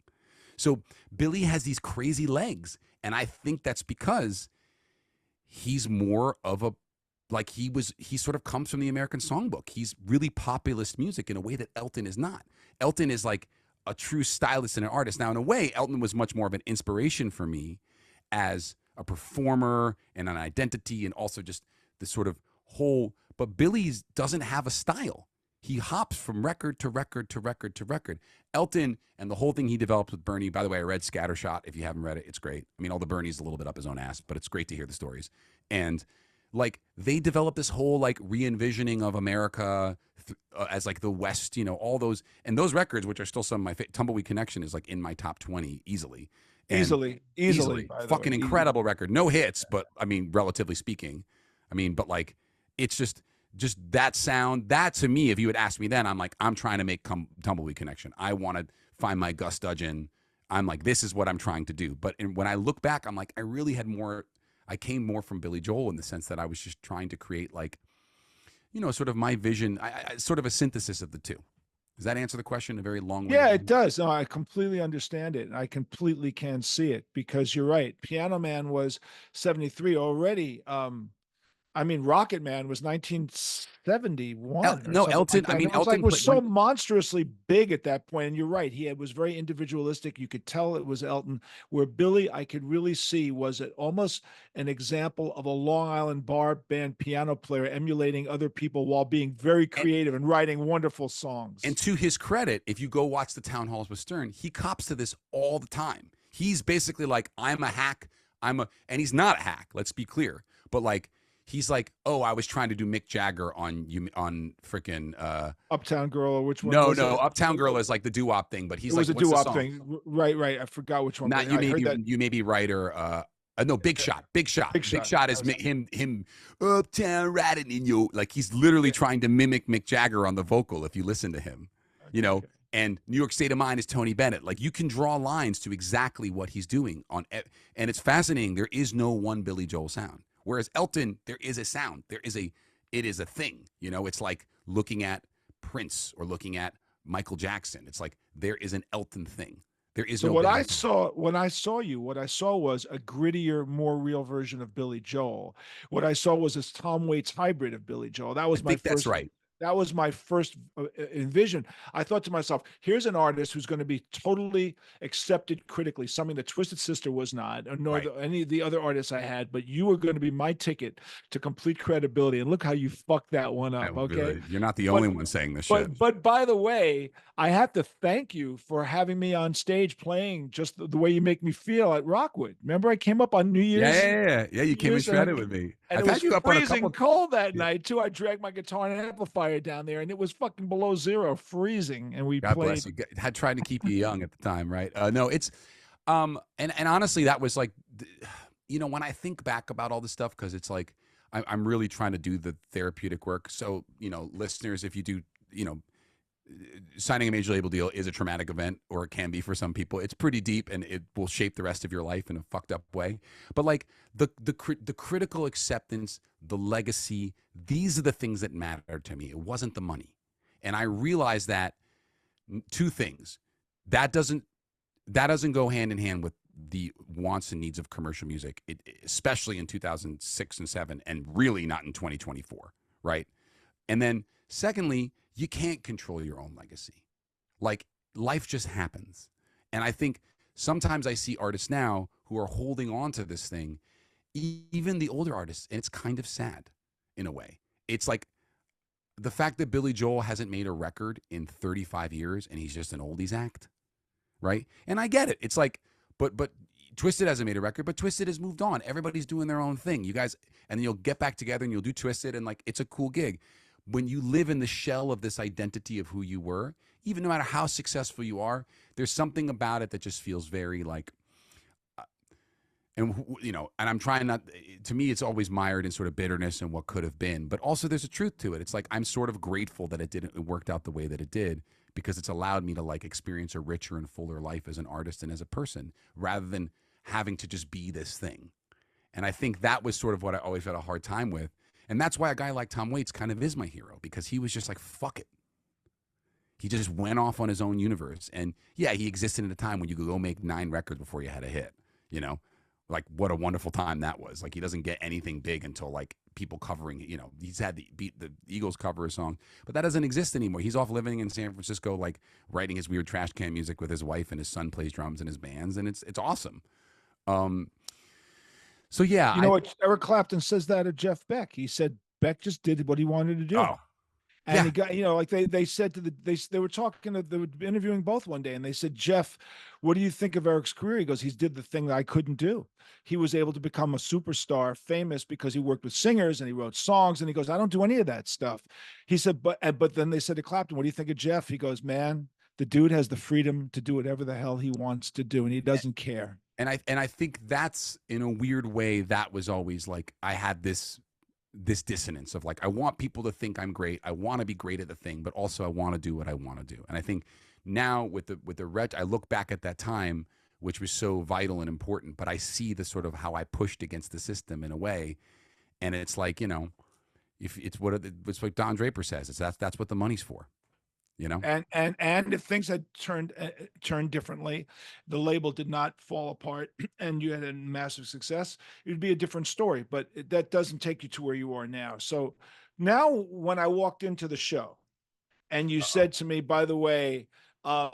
So Billy has these crazy legs, and I think that's because he's more of a, like, he sort of comes from the American songbook. He's really populist music in a way that Elton is not. Elton is like a true stylist and an artist. Now, in a way, Elton was much more of an inspiration for me as a performer and an identity, and also just the sort of whole, but Billy's doesn't have a style. He hops from record to record to record to record. Elton and the whole thing he developed with Bernie, by the way, I read Scattershot. If you haven't read it, it's great. I mean, all the Bernie's a little bit up his own ass, but it's great to hear the stories. And like, they developed this whole like re-envisioning of America as like the West, all those, and those records, which are still some of my Tumbleweed Connection is like in my top 20 easily. And Easily. Fucking incredible record. No hits, but I mean, relatively speaking. I mean, but like, it's just that sound. That, to me, if you had asked me then, I'm like, I'm trying to make Tumbleweed Connection. I want to find my Gus Dudgeon. I'm like, this is what I'm trying to do. But when I look back, I'm like, I really had more. I came more from Billy Joel in the sense that I was just trying to create, like, sort of my vision, sort of a synthesis of the two. Does that answer the question? A very long way. Yeah, it does. No, I completely understand it. I completely can see it, because you're right. Piano Man was 73 already. I mean, Rocket Man was 1971. No, Elton. Like, I mean, it was Elton was so monstrously big at that point. And you're right. He was very individualistic. You could tell it was Elton. Where Billy, I could really see, was almost an example of a Long Island bar band piano player emulating other people while being very creative and writing wonderful songs. And to his credit, if you go watch the town halls with Stern, he cops to this all the time. He's basically like, I'm a hack. And he's not a hack. Let's be clear. But like, he's like, oh, I was trying to do Mick Jagger on freaking Uptown Girl, or which one? No, Uptown Girl is like the doo-wop thing, but he's it was like, a doo-wop thing, right? I forgot which one. Not you may be right, or no, Big Shot. Big Shot is him Uptown riding in you, like he's literally trying to mimic Mick Jagger on the vocal. If you listen to him, And New York State of Mind is Tony Bennett. Like, you can draw lines to exactly what he's doing and it's fascinating. There is no one Billy Joel sound. Whereas Elton, there is a sound. It is a thing. It's like looking at Prince or looking at Michael Jackson. It's like there is an Elton thing. There is no. What I saw when I saw you, what I saw was a grittier, more real version of Billy Joel. What I saw was this Tom Waits hybrid of Billy Joel. That was my first. That's right. That was my first envision. I thought to myself, here's an artist who's going to be totally accepted critically, something that Twisted Sister was not, nor any of the other artists I had, but you were going to be my ticket to complete credibility. And look how you fucked that one up, okay? Really, you're not the only one saying this shit. But by the way, I have to thank you for having me on stage playing just the way you make me feel at Rockwood. Remember, I came up on New Year's? Yeah, you came and shredded with me. And it was freezing cold that night, too. I dragged my guitar and amplifier down there, and it was fucking below zero, freezing, and we God played. Bless you. Had tried to keep you young at the time, right? No, it's and honestly, that was like, when I think back about all this stuff, because it's like I'm really trying to do the therapeutic work. So, listeners, if you do, signing a major label deal is a traumatic event, or it can be for some people. It's pretty deep, and it will shape the rest of your life in a fucked up way. But like the critical acceptance, the legacy, these are the things that matter to me. It wasn't the money. And I realized that two things. That doesn't that doesn't go hand in hand with the wants and needs of commercial music, especially in 2006 and 7, and really not in 2024, right? And then secondly, you can't control your own legacy. Like, life just happens. And I think sometimes I see artists now who are holding on to this thing, even the older artists, and it's kind of sad in a way. It's like the fact that Billy Joel hasn't made a record in 35 years and he's just an oldies act, right? And I get it. It's like, but Twisted hasn't made a record, but Twisted has moved on. Everybody's doing their own thing. You guys, and then you'll get back together and you'll do Twisted, and like, it's a cool gig. When you live in the shell of this identity of who you were, even no matter how successful you are, there's something about it that just feels very like, and I'm trying not, to me, it's always mired in sort of bitterness and what could have been, but also there's a truth to it. It's like, I'm sort of grateful that it worked out the way that it did, because it's allowed me to like experience a richer and fuller life as an artist and as a person, rather than having to just be this thing. And I think that was sort of what I always had a hard time with. And that's why a guy like Tom Waits kind of is my hero, because he was just like, fuck it. He just went off on his own universe. And yeah, he existed at a time when you could go make 9 records before you had a hit, like what a wonderful time that was. Like, he doesn't get anything big until like people covering, he's had the Eagles cover a song, but that doesn't exist anymore. He's off living in San Francisco, like writing his weird trash can music with his wife, and his son plays drums in his bands. And it's awesome. So yeah, what Eric Clapton says that of Jeff Beck. He said Beck just did what he wanted to do. Oh, and yeah. he got, like they said to they were talking, they were interviewing both one day, and they said, Jeff, what do you think of Eric's career? He goes, he's did the thing that I couldn't do. He was able to become a superstar, famous, because he worked with singers and he wrote songs. And he goes, I don't do any of that stuff. He said, but then they said to Clapton, what do you think of Jeff? He goes, man, the dude has the freedom to do whatever the hell he wants to do, and he doesn't care. And I think that's, in a weird way, that was always like, I had this dissonance of like, I want people to think I'm great. I want to be great at the thing, but also I want to do what I want to do. And I think now with the I look back at that time, which was so vital and important, but I see the sort of how I pushed against the system in a way. And it's like, if it's what Don Draper says, that's what the money's for. And if things had turned differently, the label did not fall apart, and you had a massive success, it would be a different story. But that doesn't take you to where you are now. So now, when I walked into the show, and you said to me, by the way, I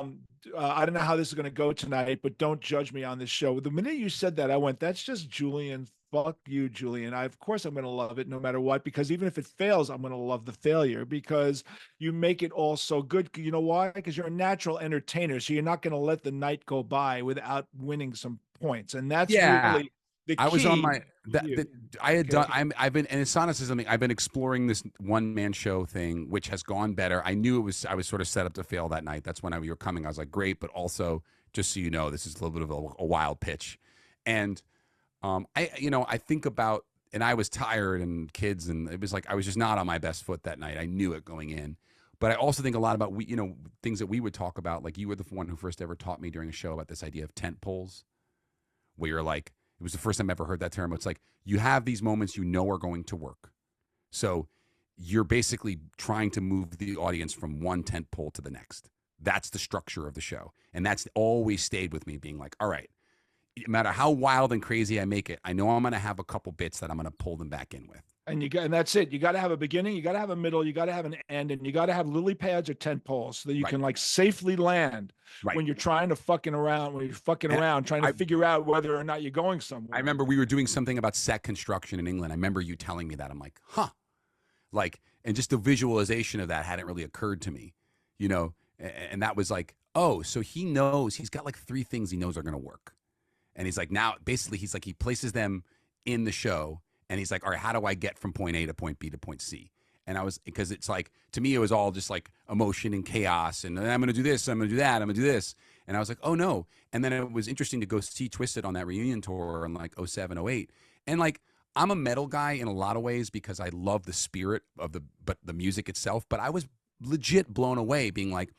don't know how this is going to go tonight, but don't judge me on this show. The minute you said that, I went, that's just Julian. Fuck you, Julian. Of course I'm going to love it no matter what, because even if it fails, I'm going to love the failure, because you make it all so good. You know why? Because you're a natural entertainer. So you're not going to let the night go by without winning some points. And that's really the key. I was on my, I had done, I've been, and it's honestly something, I've been exploring this one-man show thing, which has gone better. I knew I was sort of set up to fail that night. That's when you were coming. I was like, great. But also, just so you know, this is a little bit of a wild pitch. And I think about, and I was tired and kids, and it was like, I was just not on my best foot that night. I knew it going in, but I also think a lot about, things that we would talk about. Like, you were the one who first ever taught me during a show about this idea of tent poles, where you're like, it was the first time I ever heard that term. It's like, you have these moments are going to work. So you're basically trying to move the audience from one tent pole to the next. That's the structure of the show. And that's always stayed with me, being like, all right, no matter how wild and crazy I make it, I know I'm going to have a couple bits that I'm going to pull them back in with. And that's it. You got to have a beginning, you got to have a middle, you got to have an end, and you got to have lily pads or tent poles so that you can like safely land when you're trying to around trying to figure out whether or not you're going somewhere. I remember we were doing something about set construction in England. I remember you telling me that. I'm like, and just the visualization of that hadn't really occurred to me, and that was like, oh, so he knows, he's got like 3 things he knows are going to work. And he's like, now, basically, he's like, he places them in the show, and he's like, all right, how do I get from point A to point B to point C? And because it's like, to me, it was all just like emotion and chaos, and I'm going to do this, I'm going to do that, I'm going to do this. And I was like, oh no. And then it was interesting to go see Twisted on that reunion tour in like 07, 08. And like, I'm a metal guy in a lot of ways because I love the spirit of the music itself, but I was legit blown away, being like,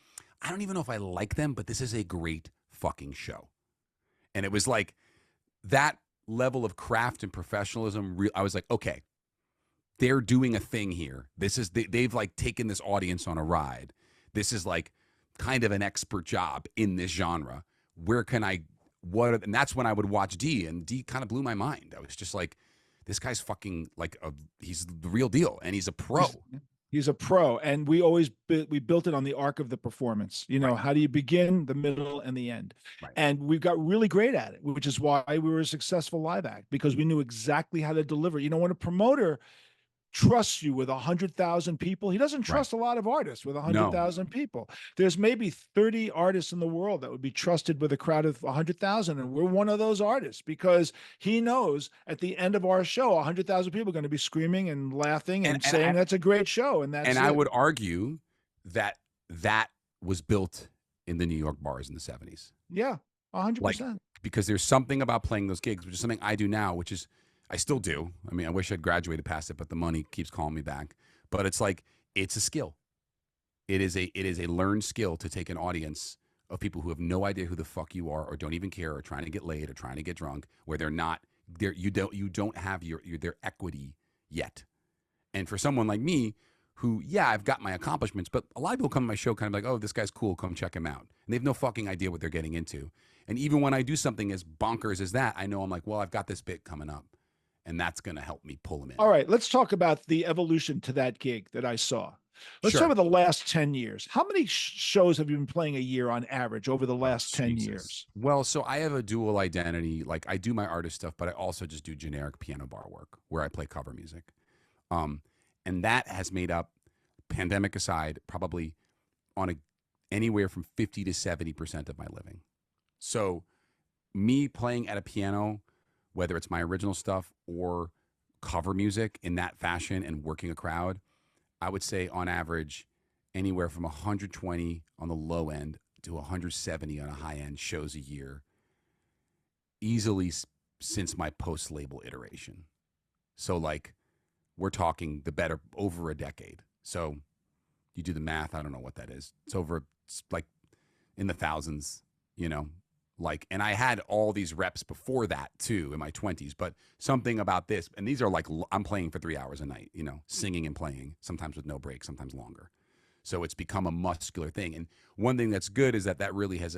I don't even know if I like them, but this is a great fucking show. And it was like that level of craft and professionalism. I was like, okay, they're doing a thing here. They've like taken this audience on a ride. This is like kind of an expert job in this genre. where can I, and that's when I would watch D, and D kind of blew my mind. I was just like, this guy's fucking like he's the real deal, and he's a pro. He's a pro, and we built it on the arc of the performance. You know, Right. how do you begin, the middle, and the end? Right. And we got really great at it, which is why we were a successful live act, because we knew exactly how to deliver. You know, when a promoter trusts you with 100,000 people, he doesn't trust a lot of artists with 100,000 people. There's maybe 30 artists in the world that would be trusted with a crowd of 100,000, and we're one of those artists, because he knows at the end of our show 100,000 people are going to be screaming and laughing and saying that's a great show, and that's I would argue that that was built in the New York bars in the 70s. Yeah, 100%. Because there's something about playing those gigs, which is something I do now, which is I still do. I mean, I wish I'd graduated past it, but the money keeps calling me back. But it's like, it's a skill. It is a learned skill to take an audience of people who have no idea who the fuck you are, or don't even care, or trying to get laid, or trying to get drunk, where they're not there. You don't have their equity yet. And for someone like me, who, yeah, I've got my accomplishments, but a lot of people come to my show kind of like, oh, this guy's cool, come check him out. And they have no fucking idea what they're getting into. And even when I do something as bonkers as that, I know I'm like, well, I've got this bit coming up, and that's going to help me pull them in. All right, let's talk about the evolution to that gig that I saw. Let's start with the last 10 years. How many shows have you been playing a year on average over the last 10 years? Well, so I have a dual identity. Like, I do my artist stuff, but I also just do generic piano bar work where I play cover music. And that has made up, pandemic aside, probably on anywhere from 50 to 70% of my living. So me playing at a piano, whether it's my original stuff or cover music in that fashion and working a crowd, I would say on average anywhere from 120 on the low end to 170 on a high end shows a year, easily since my post-label iteration. So like, we're talking the better over a decade. So you do the math, I don't know what that is. It's like in the thousands, you know, like, and I had all these reps before that too in my 20s, but something about this, and these are like, I'm playing for 3 hours a night, you know, singing and playing, sometimes with no break, sometimes longer. So it's become a muscular thing. And one thing that's good is that really has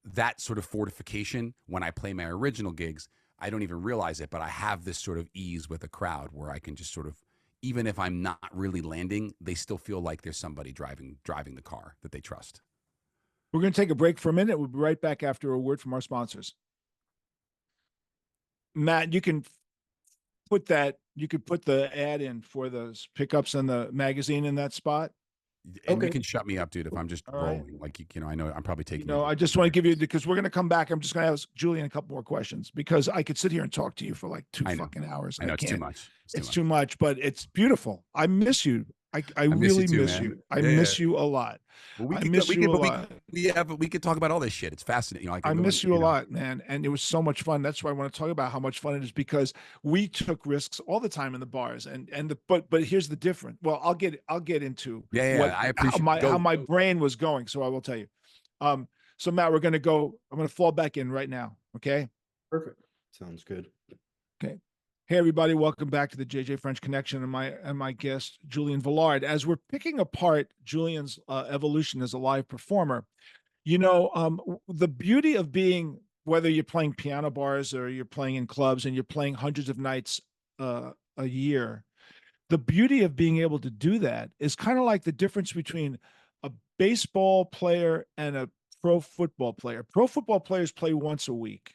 that sort of fortification. When I play my original gigs, I don't even realize it, but I have this sort of ease with a crowd where I can just sort of, even if I'm not really landing, they still feel like there's somebody driving the car that they trust. We're going to take a break for a minute. We'll be right back after a word from our sponsors. Matt, you can put the ad in for those pickups and the magazine in that spot. And you can shut me up, dude, if I'm just rolling. Like, you know, I know I'm probably taking. You know, I just want to give you, because we're going to come back. I'm just going to ask Julian a couple more questions, because I could sit here and talk to you for like two fucking hours. I know it's too much. It's too much, but it's beautiful. I miss you. I really miss you. I miss you a lot. Well, I miss you a lot. Yeah, but we could talk about all this shit. It's fascinating. You know, I miss you a lot, man. And it was so much fun. That's why I want to talk about how much fun it is, because we took risks all the time in the bars. But here's the difference. Well, I'll get into I appreciate how my brain was going. So I will tell you. So Matt, I'm going to fall back in right now. Okay. Perfect. Sounds good. Okay. Hey everybody, welcome back to the JJ French Connection and my guest Julian Velard. As we're picking apart Julian's evolution as a live performer, you know, the beauty of being, whether you're playing piano bars or you're playing in clubs and you're playing hundreds of nights a year, the beauty of being able to do that is kind of like the difference between a baseball player and a pro football player. Pro football players play once a week.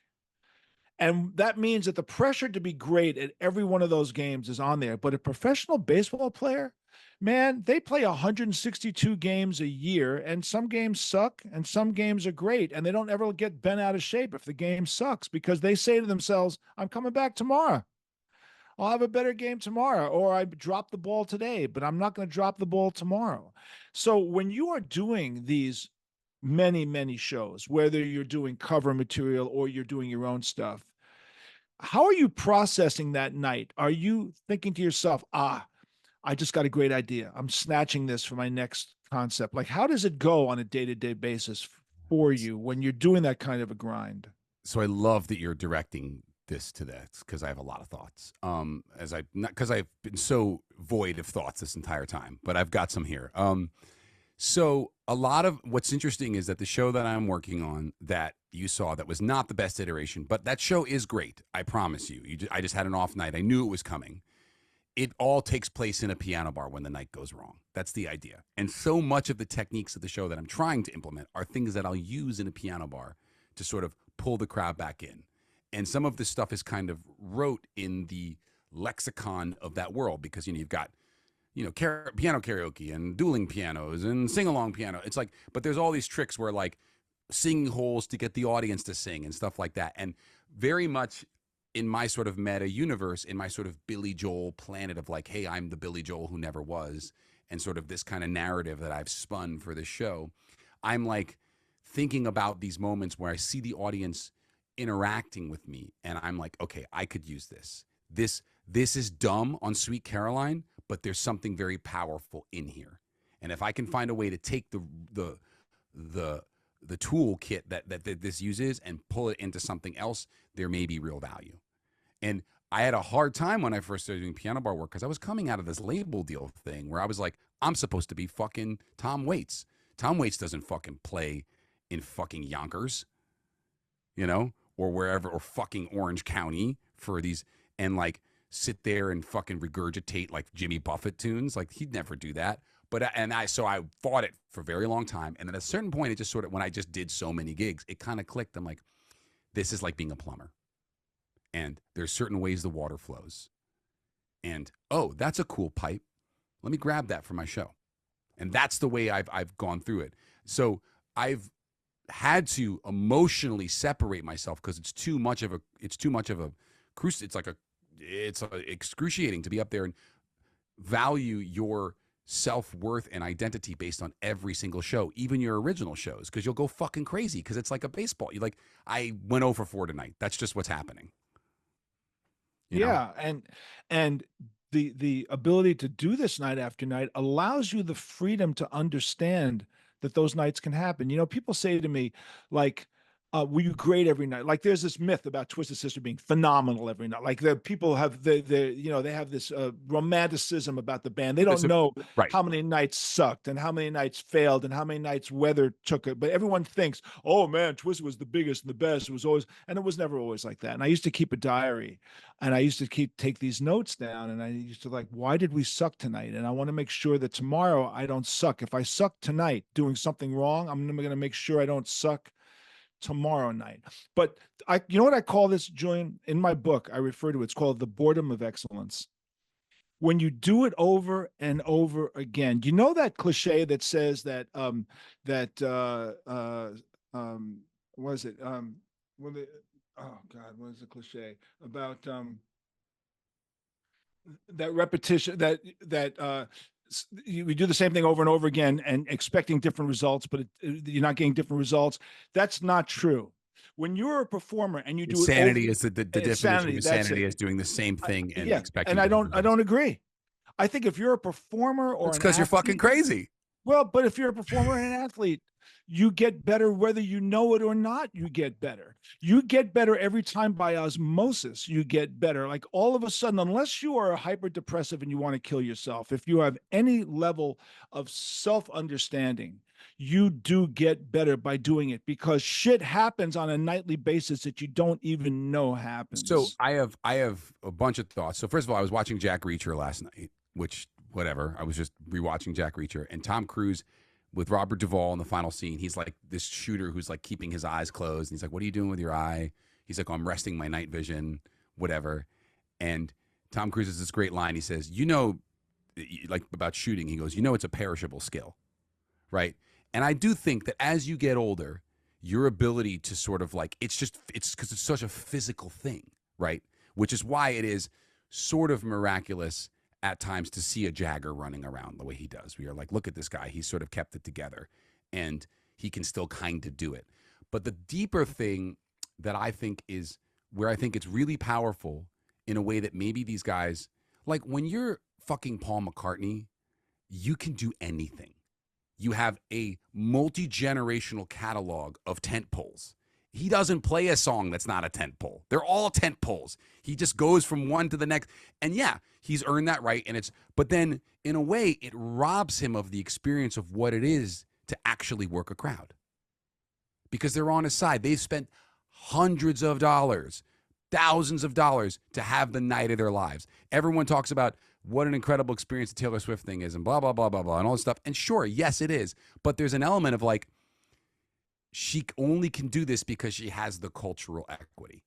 And that means that the pressure to be great at every one of those games is on there. But a professional baseball player, man, they play 162 games a year, and some games suck and some games are great. And they don't ever get bent out of shape if the game sucks, because they say to themselves, I'm coming back tomorrow. I'll have a better game tomorrow, or I dropped the ball today, but I'm not going to drop the ball tomorrow. So when you are doing these many shows, whether you're doing cover material or you're doing your own stuff, how are you processing that night? Are you thinking to yourself, I just got a great idea, I'm snatching this for my next concept? Like, how does it go on a day-to-day basis for you when you're doing that kind of a grind? So I love that you're directing this to that, because I have a lot of thoughts. Because I've been so void of thoughts this entire time, but I've got some here. So a lot of what's interesting is that the show that I'm working on that you saw that was not the best iteration, but that show is great. I promise you. I just had an off night. I knew it was coming. It all takes place in a piano bar when the night goes wrong. That's the idea. And so much of the techniques of the show that I'm trying to implement are things that I'll use in a piano bar to sort of pull the crowd back in. And some of this stuff is kind of wrote in the lexicon of that world because, you've got, piano karaoke and dueling pianos and sing-along piano. It's like, but there's all these tricks where like singing holes to get the audience to sing and stuff like that. And very much in my sort of meta universe, in my sort of Billy Joel planet of like, hey, I'm the Billy Joel who never was, and sort of this kind of narrative that I've spun for this show, I'm like thinking about these moments where I see the audience interacting with me and I'm like, okay, I could use this. This is dumb on Sweet Caroline, but there's something very powerful in here. And if I can find a way to take the toolkit that this uses and pull it into something else, there may be real value. And I had a hard time when I first started doing piano bar work because I was coming out of this label deal thing where I was like, I'm supposed to be fucking Tom Waits. Tom Waits doesn't fucking play in fucking Yonkers, or wherever, or fucking Orange County for these, and like sit there and fucking regurgitate like Jimmy Buffett tunes. Like he'd never do that. So I fought it for a very long time. And at a certain point, it just sort of, when I just did so many gigs, it kind of clicked. I'm like, this is like being a plumber. And there's certain ways the water flows. And, oh, that's a cool pipe. Let me grab that for my show. And that's the way I've gone through it. So I've had to emotionally separate myself because it's too much of a cruise. It's excruciating to be up there and value your self-worth and identity based on every single show, even your original shows, because you'll go fucking crazy because it's like a baseball. You like, I went 0 for 4 tonight. That's just what's happening. Yeah. And the ability to do this night after night allows you the freedom to understand that those nights can happen. People say to me, like, were you great every night? Like there's this myth about Twisted Sister being phenomenal every night. Like the people have they have this romanticism about the band. They don't know how many nights sucked and how many nights failed and how many nights weather took it. But everyone thinks, oh man, Twisted was the biggest and the best. It was always, and it was never always like that. And I used to keep a diary and I used to take these notes down and I used to like, why did we suck tonight? And I want to make sure that tomorrow I don't suck. If I suck tonight doing something wrong, I'm going to make sure I don't suck tomorrow night. But you know what I call this, Julian? In my book, I refer to it, it's called the boredom of excellence. When you do it over and over again, that cliche that says that what is it? Oh God, what is the cliche about that repetition that we do the same thing over and over again and expecting different results, but you're not getting different results. That's not true. When you're a performer and you do insanity is the definition of insanity is doing the same thing and expecting. And I don't agree. I think if you're a performer or it's because you're fucking crazy. Well, but if you're a performer and an athlete, you get better whether you know it or not. You get better. You get better every time by osmosis. You get better. Like all of a sudden, unless you are a hyper-depressive and you want to kill yourself, if you have any level of self-understanding, you do get better by doing it because shit happens on a nightly basis that you don't even know happens. So I have a bunch of thoughts. So first of all, I was watching Jack Reacher last night, which whatever. I was just rewatching Jack Reacher, and Tom Cruise with Robert Duvall in the final scene. He's like this shooter who's like keeping his eyes closed. And he's like, what are you doing with your eye? He's like, oh, I'm resting my night vision, whatever. And Tom Cruise has this great line. He says, like about shooting, he goes, it's a perishable skill, right? And I do think that as you get older, your ability to sort of like, it's because it's such a physical thing, right? Which is why it is sort of miraculous at times to see a Jagger running around the way he does. We are like, look at this guy. He's sort of kept it together and he can still kind of do it. But the deeper thing that I think is where I think it's really powerful in a way that maybe these guys, like when you're fucking Paul McCartney, you can do anything. You have a multi-generational catalog of tent poles. He doesn't play a song that's not a tent pole. They're all tent poles. He just goes from one to the next. And yeah, he's earned that right. But then in a way, it robs him of the experience of what it is to actually work a crowd because they're on his side. They've spent hundreds of dollars, thousands of dollars to have the night of their lives. Everyone talks about what an incredible experience the Taylor Swift thing is and blah, blah, blah, blah, blah, and all this stuff. And sure, yes, it is. But there's an element of like, she only can do this because she has the cultural equity.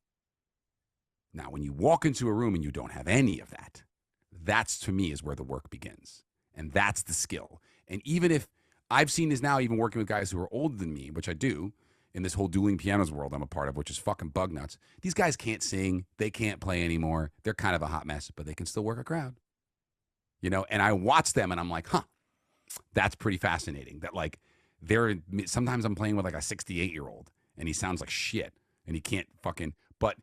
Now, when you walk into a room and you don't have any of that, that's to me is where the work begins. And that's the skill. And even if I've seen this now, even working with guys who are older than me, which I do, in this whole dueling pianos world I'm a part of, which is fucking bug nuts. These guys can't sing. They can't play anymore. They're kind of a hot mess, but they can still work a crowd. You know, and I watch them and I'm like, huh, that's pretty fascinating. That like, sometimes I'm playing with like a 68-year-old and he sounds like shit and he can't fucking, but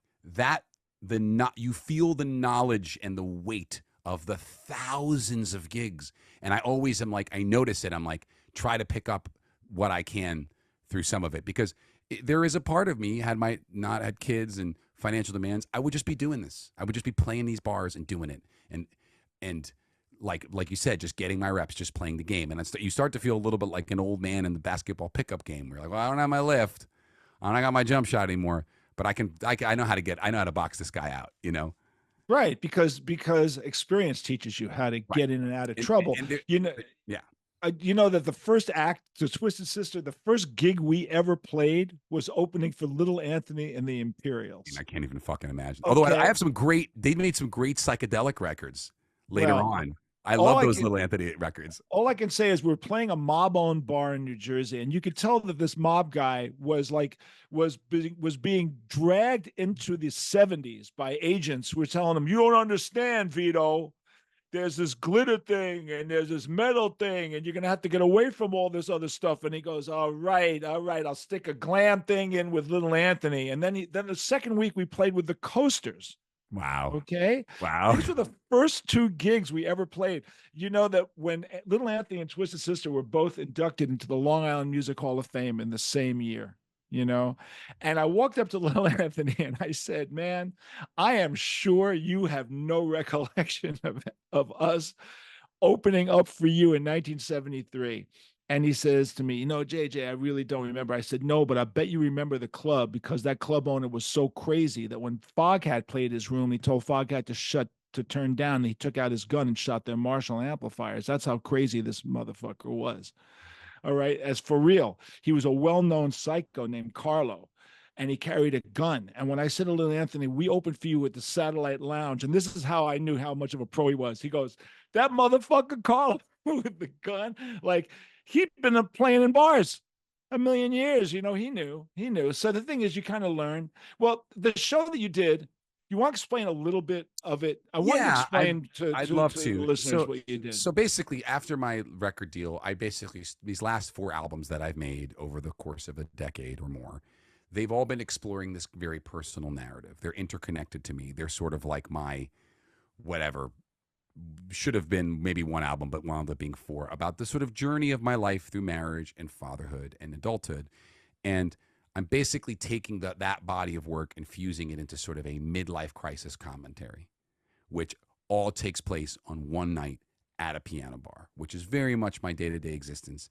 you feel the knowledge and the weight of the thousands of gigs. And I always am like, I notice it. I'm like, try to pick up what I can through some of it, because there is a part of me, had I not had kids and financial demands, I would just be doing this. I would just be playing these bars and doing it. And like you said, just getting my reps, just playing the game. And you start to feel a little bit like an old man in the basketball pickup game. Where you're like, well, I don't have my lift. I don't got my jump shot anymore, but I know how to box this guy out, you know? Right. Because experience teaches you how to get in and out of trouble. Yeah. You know that the first act to Twisted Sister, the first gig we ever played was opening for Little Anthony and the Imperials. I can't even fucking imagine. Okay. Although I have they made some great psychedelic records later on. I love those Little Anthony records. All I can say is we're playing a mob-owned bar in New Jersey, and you could tell that this mob guy was being dragged into the 70s by agents who were telling him, "You don't understand, Vito. There's this glitter thing and there's this metal thing, and you're going to have to get away from all this other stuff." And he goes, all right, I'll stick a glam thing in with Little Anthony. And then the second week we played with the Coasters. Wow. Okay. Wow. These were the first two gigs we ever played. You know that when Little Anthony and Twisted Sister were both inducted into the Long Island Music Hall of Fame in the same year. You know, and I walked up to Little Anthony and I said, "Man, I am sure you have no recollection of us opening up for you in 1973. And he says to me, "You know, JJ, I really don't remember." I said, "No, but I bet you remember the club, because that club owner was so crazy that when Foghat played his room, he told Foghat to turn down, and he took out his gun and shot their Marshall amplifiers. That's how crazy this motherfucker was." All right. As for real, he was a well-known psycho named Carlo, and he carried a gun. And when I said to Little Anthony, "We opened for you at the Satellite Lounge," and this is how I knew how much of a pro he was. He goes, "That motherfucker Carlo with the gun, like he'd been playing in bars a million years." You know, he knew. So the thing is, you kind of learn. Well, the show that you did, you want to explain a little bit of it? I want to explain to the listeners what you did. So basically, after my record deal, these last 4 albums that I've made over the course of a decade or more, they've all been exploring this very personal narrative. They're interconnected to me. They're sort of like my whatever should have been maybe 1 album, but wound up being 4, about the sort of journey of my life through marriage and fatherhood and adulthood. And I'm basically taking that body of work and fusing it into sort of a midlife crisis commentary, which all takes place on one night at a piano bar, which is very much my day-to-day existence.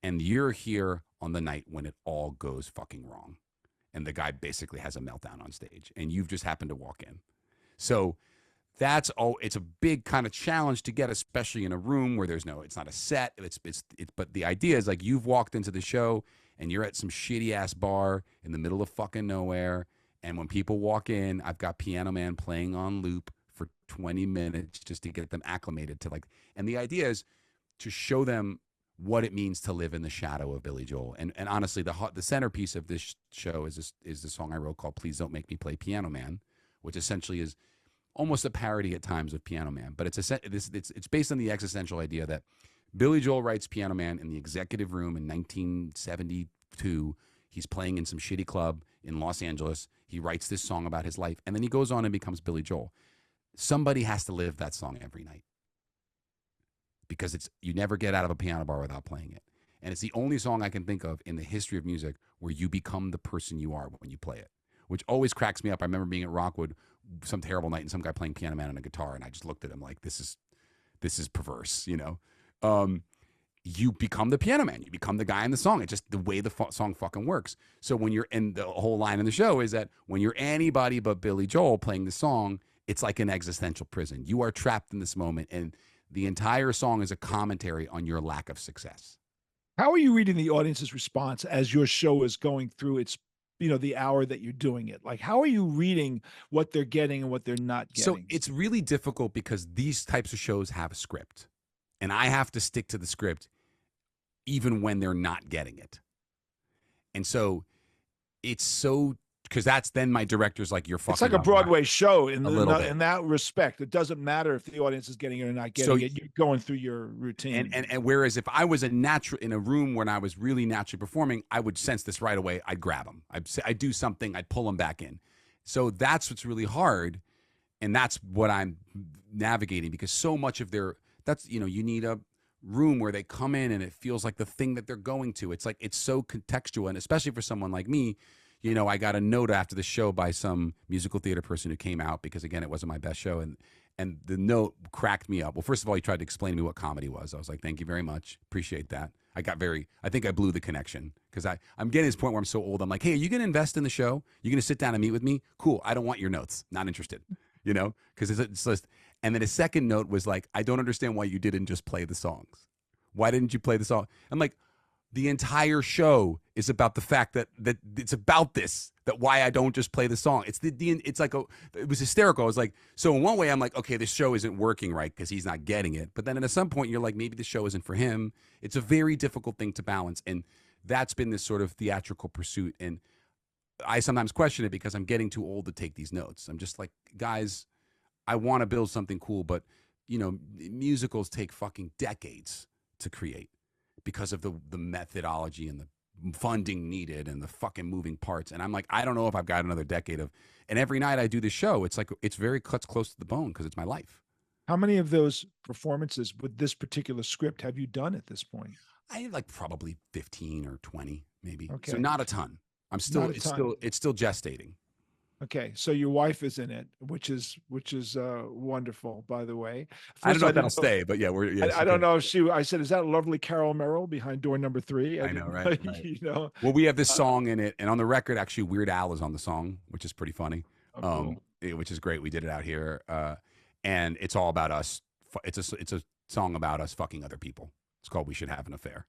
And you're here on the night when it all goes fucking wrong. And the guy basically has a meltdown on stage, and you've just happened to walk in. So it's a big kind of challenge to get, especially in a room where it's not a set. But the idea is like, you've walked into the show and you're at some shitty ass bar in the middle of fucking nowhere. And when people walk in, I've got Piano Man playing on loop for 20 minutes just to get them acclimated to and the idea is to show them what it means to live in the shadow of Billy Joel. And honestly, the centerpiece of this show is the song I wrote called "Please Don't Make Me Play Piano Man," which essentially is almost a parody at times of Piano Man, but it's based on the existential idea that Billy Joel writes Piano Man in the executive room in 1972. He's playing in some shitty club in Los Angeles. He writes this song about his life, and then he goes on and becomes Billy Joel. Somebody has to live that song every night, because you never get out of a piano bar without playing it. And it's the only song I can think of in the history of music where you become the person you are when you play it, which always cracks me up. I remember being at Rockwood some terrible night and some guy playing Piano Man on a guitar, and I just looked at him like, this is perverse, you know? you become the piano man. You become the guy in the song. It's just the way the song fucking works. So when you're in the whole line in the show is that when you're anybody but Billy Joel playing the song, it's like an existential prison. You are trapped in this moment, and the entire song is a commentary on your lack of success. How are you reading the audience's response as your show is going through its, the hour that you're doing it? Like, how are you reading what they're getting and what they're not getting? So it's really difficult because these types of shows have a script, and I have to stick to the script even when they're not getting it. And so it's so, because that's then my director's like, you're fucking. It's like a Broadway show in that respect. It doesn't matter if the audience is getting it or not getting it. You're going through your routine. And whereas if I was in a room when I was really naturally performing, I would sense this right away. I'd grab them. I'd do something. I'd pull them back in. So that's what's really hard. And that's what I'm navigating, because so much of you need a room where they come in and it feels like the thing that they're going to. It's like, it's so contextual. And especially for someone like me, I got a note after the show by some musical theater person who came out, because again, it wasn't my best show. And the note cracked me up. Well, first of all, he tried to explain to me what comedy was. I was like, thank you very much. Appreciate that. I think I blew the connection, because I'm getting to this point where I'm so old. I'm like, hey, are you going to invest in the show? You're going to sit down and meet with me? Cool. I don't want your notes. Not interested, because it's just, and then his second note was like, I don't understand why you didn't just play the songs. Why didn't you play the song? I'm like, the entire show is about the fact that it's about this, that why I don't just play the song. It's like it was hysterical. I was like, so in one way I'm like, okay, this show isn't working right because he's not getting it. But then at some point you're like, maybe the show isn't for him. It's a very difficult thing to balance. And that's been this sort of theatrical pursuit. And I sometimes question it because I'm getting too old to take these notes. I'm just like, guys, I want to build something cool, but musicals take fucking decades to create, because of the methodology and the funding needed and the fucking moving parts. And I'm like, I don't know if I've got another decade and every night I do this show, it's like, it's very cuts close to the bone because it's my life. How many of those performances with this particular script have you done at this point? I have like probably 15 or 20 maybe. Okay. So not a ton. It's still gestating. Okay, so your wife is in it, which is wonderful, by the way. I don't know if that'll stay, but yeah, I don't know if I said, is that lovely Carol Merrill behind door number 3? I know, right? Well, we have this song in it, and on the record, actually, Weird Al is on the song, which is pretty funny. Cool. Which is great. We did it out here, and it's all about us. It's a song about us fucking other people. It's called "We Should Have an Affair."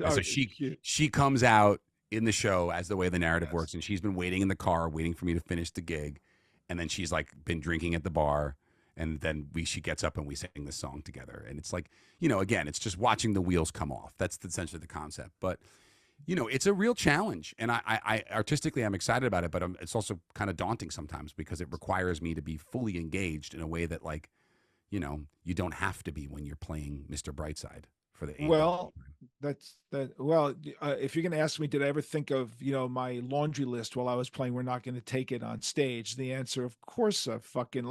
So she comes out in the show as the way the narrative works, and she's been waiting in the car, waiting for me to finish the gig, and then she's like been drinking at the bar, and then she gets up and we sing this song together, and it's like, again, it's just watching the wheels come off. That's essentially the concept, but it's a real challenge, and I artistically I'm excited about it, but it's also kind of daunting sometimes because it requires me to be fully engaged in a way that, like, you don't have to be when you're playing Mr. Brightside. For the if you're going to ask me, did I ever think of my laundry list while I was playing We're Not Going to Take It on stage? The answer, of course, fucking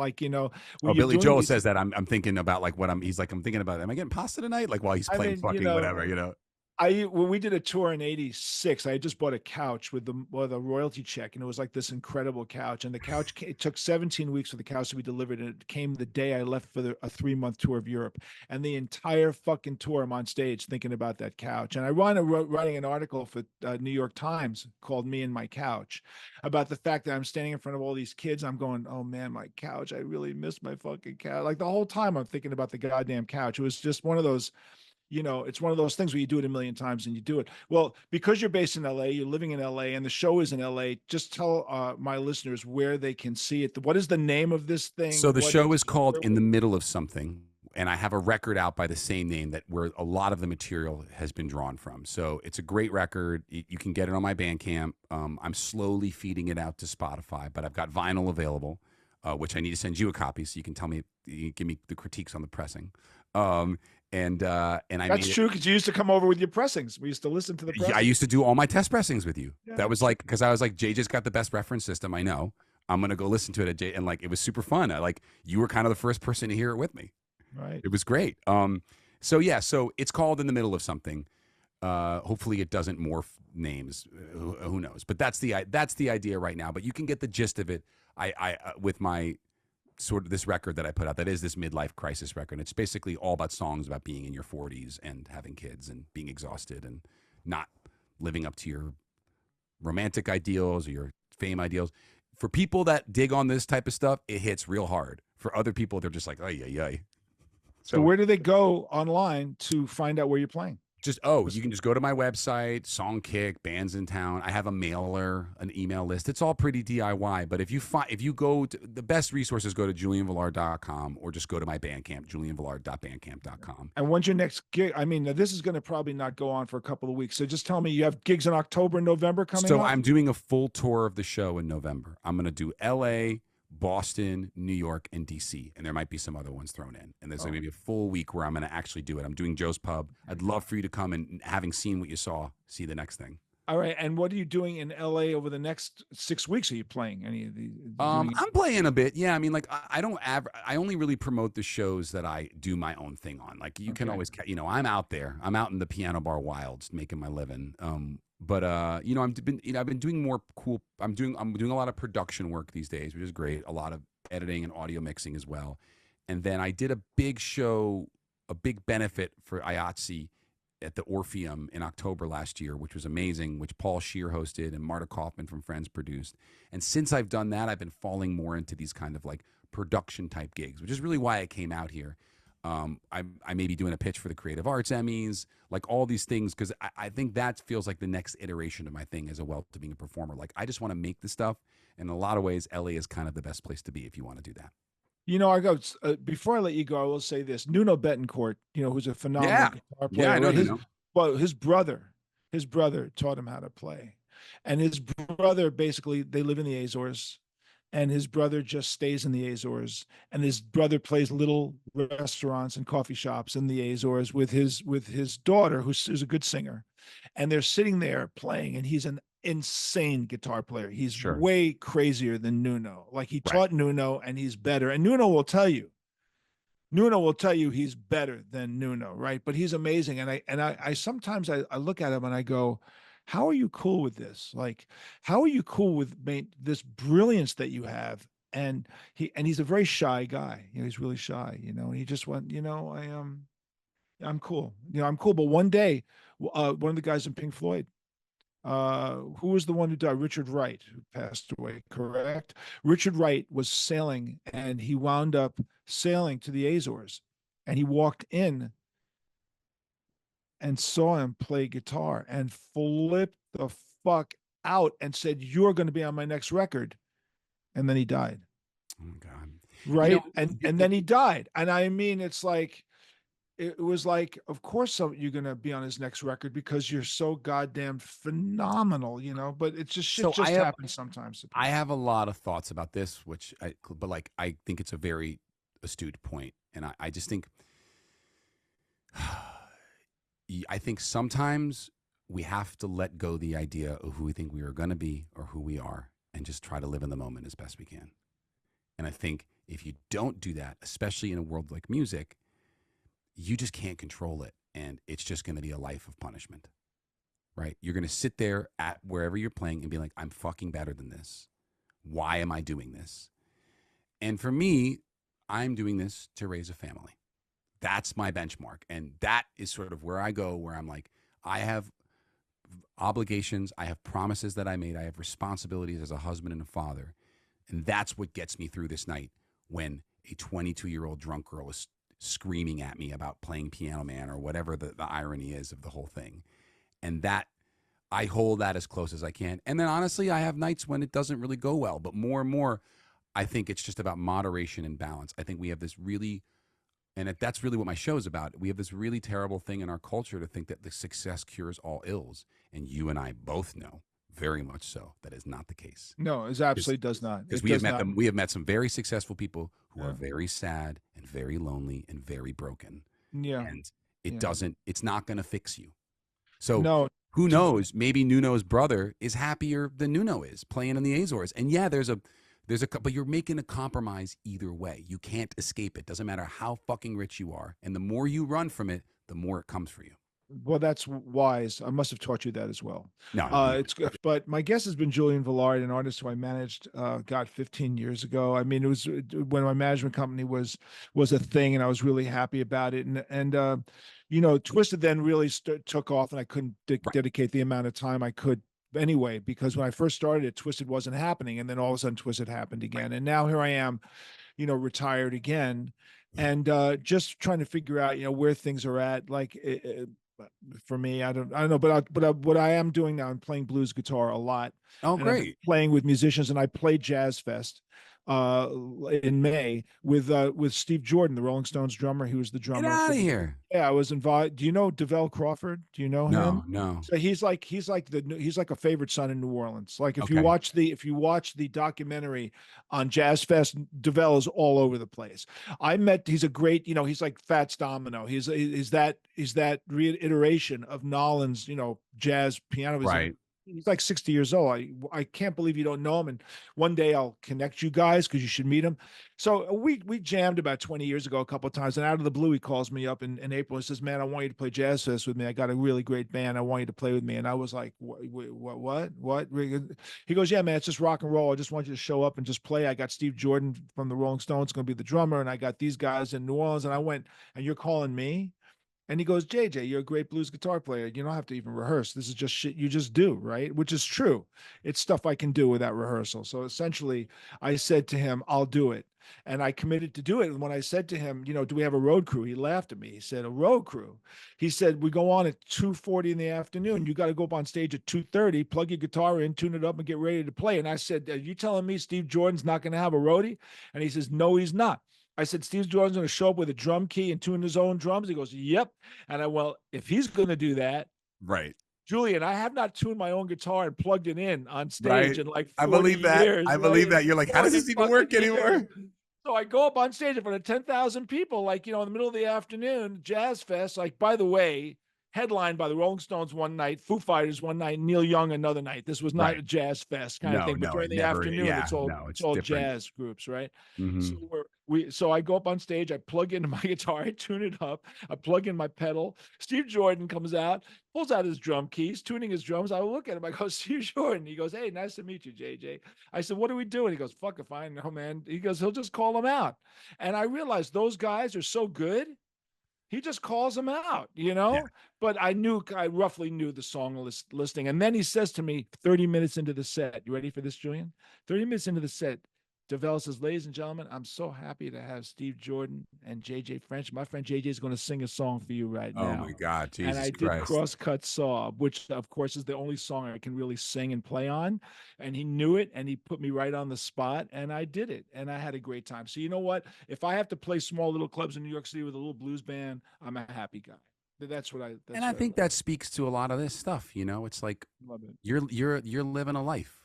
Billy Joel says that. I'm thinking about like he's like, I'm thinking about, am I getting pasta tonight? Like while he's playing whatever. When we did a tour in '86, I had just bought a couch with a royalty check, and it was like this incredible couch. And the couch, it took 17 weeks for the couch to be delivered, and it came the day I left for a 3-month tour of Europe. And the entire fucking tour, I'm on stage thinking about that couch. And I writing an article for New York Times called "Me and My Couch," about the fact that I'm standing in front of all these kids. I'm going, oh man, my couch! I really miss my fucking couch. Like the whole time, I'm thinking about the goddamn couch. It was just one of those. It's one of those things where you do it a million times and you do it. Well, because you're based in LA, you're living in LA, and the show is in LA, just tell my listeners where they can see it. What is the name of this thing? So the show is called In the Middle of Something, and I have a record out by the same name where a lot of the material has been drawn from. So it's a great record. You can get it on my Bandcamp. I'm slowly feeding it out to Spotify, but I've got vinyl available, which I need to send you a copy so you can give me the critiques on the pressing. And that's true, because you used to come over with your pressings. We used to listen to the pressings. Yeah, I used to do all my test pressings with you. Yeah. That was like, because I was like, Jay just got the best reference system I know. I'm gonna go listen to it at Jay, and like it was super fun. You were kind of the first person to hear it with me. Right. It was great. So it's called In the Middle of Something. Hopefully it doesn't morph names. Who knows? But that's the idea right now. But you can get the gist of it. I with my sort of this record that I put out that is this midlife crisis record. It's basically all about songs about being in your 40s and having kids and being exhausted and not living up to your romantic ideals or your fame ideals. For people that dig on this type of stuff, it hits real hard. For other people, they're just like, oh, yeah. So where do they go online to find out where you're playing? You can just go to my website, Songkick, bands in town. I have a mailer, an email list. It's all pretty DIY. But if you go to the best resources, go to julianvelard.com or just go to my Bandcamp, julianvelard.bandcamp.com. And when's your next gig? I mean, this is going to probably not go on for a couple of weeks. So just tell me, you have gigs in October and November coming up? So I'm doing a full tour of the show in November. I'm going to do LA, Boston, New York, and DC. And there might be some other ones thrown in. And there's going to be a full week where I'm going to actually do it. I'm doing Joe's Pub. I'd love for you to come and, having seen what you saw, see the next thing. All right. And what are you doing in LA over the next 6 weeks? Are you playing any of the? I'm playing a bit. Yeah. I mean, like I only really promote the shows that I do my own thing on. Like you can always, I'm out there. I'm out in the piano bar wilds making my living. But I've been doing more cool. I'm doing a lot of production work these days, which is great. A lot of editing and audio mixing as well. And then I did a big show, a big benefit for IATSE at the Orpheum in October last year, which was amazing, which Paul Scheer hosted and Marta Kaufman from Friends produced. And since I've done that, I've been falling more into these kind of like production type gigs, which is really why I came out here. I may be doing a pitch for the Creative Arts Emmys, like all these things, because I think that feels like the next iteration of my thing as well to being a performer. Like I just want to make the stuff. And in a lot of ways, LA is kind of the best place to be if you want to do that. I go before I let you go. I will say this: Nuno Betancourt, who's a phenomenal guitar player. Yeah, I know Nuno. Well, his brother taught him how to play, and his brother basically they live in the Azores, and his brother just stays in the Azores, and his brother plays little restaurants and coffee shops in the Azores with his daughter, who's a good singer, and they're sitting there playing, and he's an insane guitar player. He's way crazier than Nuno. Like he taught Nuno, and he's better. And Nuno will tell you he's better than Nuno, right? But he's amazing. And I sometimes I look at him and I go, how are you cool with this? Like, how are you cool with this brilliance that you have? And he's a very shy guy. He's really shy. And he just went, I'm cool. I'm cool. But one day, one of the guys in Pink Floyd, who was the one who died? Richard Wright, who passed away, correct? Richard Wright was sailing, and he wound up sailing to the Azores, and he walked in and saw him play guitar and flipped the fuck out and said, "You're going to be on my next record." And then he died. Oh God. Right. And then he died. And I mean, it was like, of course you're going to be on his next record because you're so goddamn phenomenal, but it's just shit happens sometimes. I have a lot of thoughts about this, but I think it's a very astute point. And I just think, I think sometimes we have to let go the idea of who we think we are going to be or who we are and just try to live in the moment as best we can. And I think if you don't do that, especially in a world like music, you just can't control it. And it's just going to be a life of punishment, right? You're going to sit there at wherever you're playing and be like, I'm fucking better than this. Why am I doing this? And for me, I'm doing this to raise a family. That's my benchmark. And that is sort of where I go, where I'm like, I have obligations. I have promises that I made. I have responsibilities as a husband and a father. And that's what gets me through this night when a 22-year-old drunk girl is screaming at me about playing Piano Man or whatever the irony is of the whole thing. And that I hold that as close as I can. And then honestly, I have nights when it doesn't really go well, but more and more, I think it's just about moderation and balance. I think we have this really, and that's really what my show is about. We have this really terrible thing in our culture to think that the success cures all ills. And you and I both know very much so that is not the case. No, it absolutely does not. Because we have met some very successful people who are very sad and very lonely and very broken. Yeah. And it's not going to fix you. So who knows? Maybe Nuno's brother is happier than Nuno is playing in the Azores. And yeah, but you're making a compromise either way. You can't escape it. Doesn't matter how fucking rich you are. And the more you run from it, the more it comes for you. Well, that's wise. I must have taught you that as well. No, no, no. It's good. But my guest has been Julian Velard, an artist who I managed, God, 15 years ago. I mean, it was when my management company was a thing, and I was really happy about it. And you know, Twisted then really took off, and I couldn't Right. dedicate the amount of time I could anyway, because when I first started it, Twisted wasn't happening, and then all of a sudden, Twisted happened Right. again, and now here I am, you know, retired again, and just trying to figure out, you know, where things are at. Like for me, I don't know, but what I am doing now, I'm playing blues guitar a lot, Oh, and I've been great. playing with musicians, and I played Jazz Fest uh in May with Steve Jordan, the Rolling Stones drummer. He was the Get drummer out for of the, here. yeah, I was invited. Do you know Devell Crawford? Do you know him? No, no. So he's like a favorite son in New Orleans. Like Okay. if you watch the documentary on Jazz Fest, Devell is all over the place. He's a great, you know, he's like Fats Domino. He's that reiteration of Nolan's, you know, jazz piano. Right. He's like 60 years old. I can't believe you don't know him. And one day I'll connect you guys because you should meet him. So we jammed about 20 years ago a couple of times, and out of the blue he calls me up in April and says, "Man, I want you to play Jazz Fest with me. I got a really great band. I want you to play with me." And I was like, what?" He goes, "Yeah, man, it's just rock and roll. I just want you to show up and just play. I got Steve Jordan from the Rolling Stones going to be the drummer, and I got these guys in New Orleans." And I went, "And you're calling me?" And he goes, "JJ, you're a great blues guitar player. You don't have to even rehearse. This is just shit you just do," right? Which is true. It's stuff I can do without rehearsal. So essentially, I said to him, "I'll do it." And I committed to do it. And when I said to him, you know, "Do we have a road crew?" He laughed at me. He said, "A road crew?" He said, "We go on at 2:40 in the afternoon. You got to go up on stage at 2:30, plug your guitar in, tune it up, and get ready to play." And I said, "Are you telling me Steve Jordan's not going to have a roadie?" And he says, "No, he's not." I said, "Steve Jordan's going to show up with a drum key and tune his own drums?" He goes, "Yep." And well, if he's going to do that, Right. Julian, I have not tuned my own guitar and plugged it in on stage Right. in like I 40 believe that. years, I right? believe In that. You're like, how does 40 this even fucking work years. anymore? So I go up on stage in front of 10,000 people, like, you know, in the middle of the afternoon, Jazz Fest. Like, by the way, headlined by the Rolling Stones one night, Foo Fighters one night, Neil Young another night. This was not Right. a Jazz Fest kind of No, thing, but no, during it the never. afternoon, Yeah, no, it's it's all different. jazz groups, right? Hmm. So so I go up on stage, I plug into my guitar, I tune it up, I plug in my pedal. Steve Jordan comes out, pulls out his drum keys, tuning his drums. I look at him, I go, "Steve Jordan." He goes, "Hey, nice to meet you, JJ." I said, "What are we doing?" He goes, "Fuck if I know, man." He goes, "He'll just call them out." And I realized those guys are so good. He just calls them out, you Yeah. know? But I roughly knew the song listing. And then he says to me 30 minutes into the set, "You ready for this, Julian?" 30 minutes into the set, DeVell says, "Ladies and gentlemen, I'm so happy to have Steve Jordan and JJ French. My friend JJ is going to sing a song for you right Oh my now." God, And Jesus I did Christ. Crosscut Saw, which of course is the only song I can really sing and play on. And he knew it, and he put me right on the spot, and I did it, and I had a great time. So you know what? If I have to play small little clubs in New York City with a little blues band, I'm a happy guy. That's what I. And That's I what I think that speaks to a lot of this stuff. You know, it's like love it. you're living a life,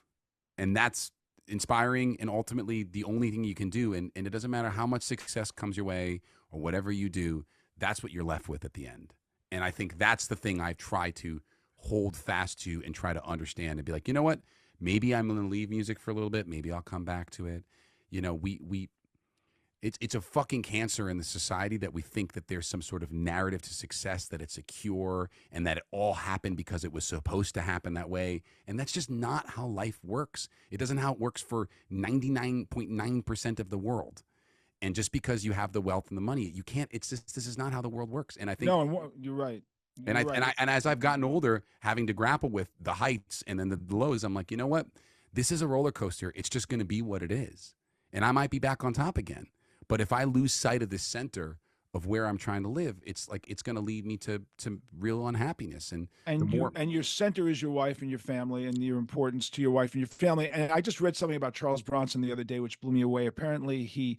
and that's inspiring, and ultimately the only thing you can do. And it doesn't matter how much success comes your way or whatever you do, that's what you're left with at the end. And I think that's the thing I try to hold fast to and try to understand and be like, you know what? Maybe I'm going to leave music for a little bit. Maybe I'll come back to it. You know, it's a fucking cancer in the society that we think that there's some sort of narrative to success, that it's a cure, and that it all happened because it was supposed to happen that way. And that's just not how life works. It doesn't how it works for 99.9% of the world. And just because you have the wealth and the money, you can't. It's just, this is not how the world works. And I think, No, and you're right. and You're right. and as I've gotten older, having to grapple with the heights and then the lows, I'm like, you know what? This is a roller coaster. It's just going to be what it is, and I might be back on top again. But if I lose sight of the center of where I'm trying to live, it's like it's going to lead me to real unhappiness. And the more, And your center is your wife and your family, and your importance to your wife and your family. And I just read something about Charles Bronson the other day, which blew me away. Apparently,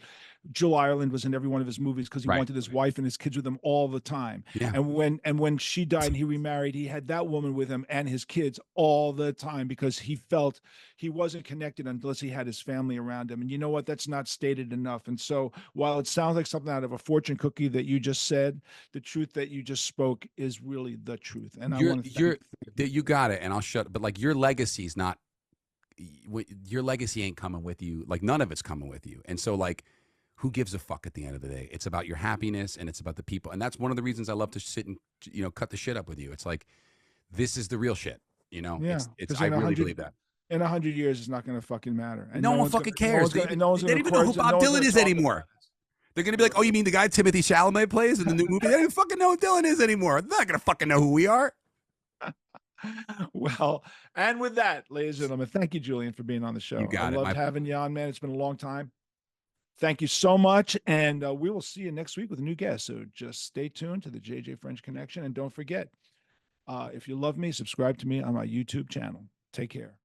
Jill Ireland was in every one of his movies because he right, wanted his wife and his kids with him all the time. yeah, And when she died and he remarried, he had that woman with him and his kids all the time because he felt he wasn't connected unless he had his family around him. And you know what? That's not stated enough. And so while it sounds like something out of a fortune cookie that you just said, the truth that you just spoke is really the truth. And I want to thank you got it, and I'll shut. But like your legacy is not, your legacy ain't coming with you. Like none of it's coming with you. And so like, who gives a fuck at the end of the day? It's about your happiness and it's about the people. And that's one of the reasons I love to sit and, cut the shit up with you. It's like, this is the real shit. Yeah, It's I really believe that. In 100 years, it's not going to fucking matter. And no one one's fucking gonna, cares. They don't even know who Bob Dylan is anymore. They're going to be like, oh, you mean the guy Timothée Chalamet plays in the new movie? They don't even fucking know who Dylan is anymore. They're not going to fucking know who we are. Well, and with that, ladies and gentlemen, thank you, Julian, for being on the show. You got I it. loved having you on, man. It's been a long time. Thank you so much. And we will see you next week with a new guest. So just stay tuned to the JJ French Connection. And don't forget, if you love me, subscribe to me on my YouTube channel. Take care.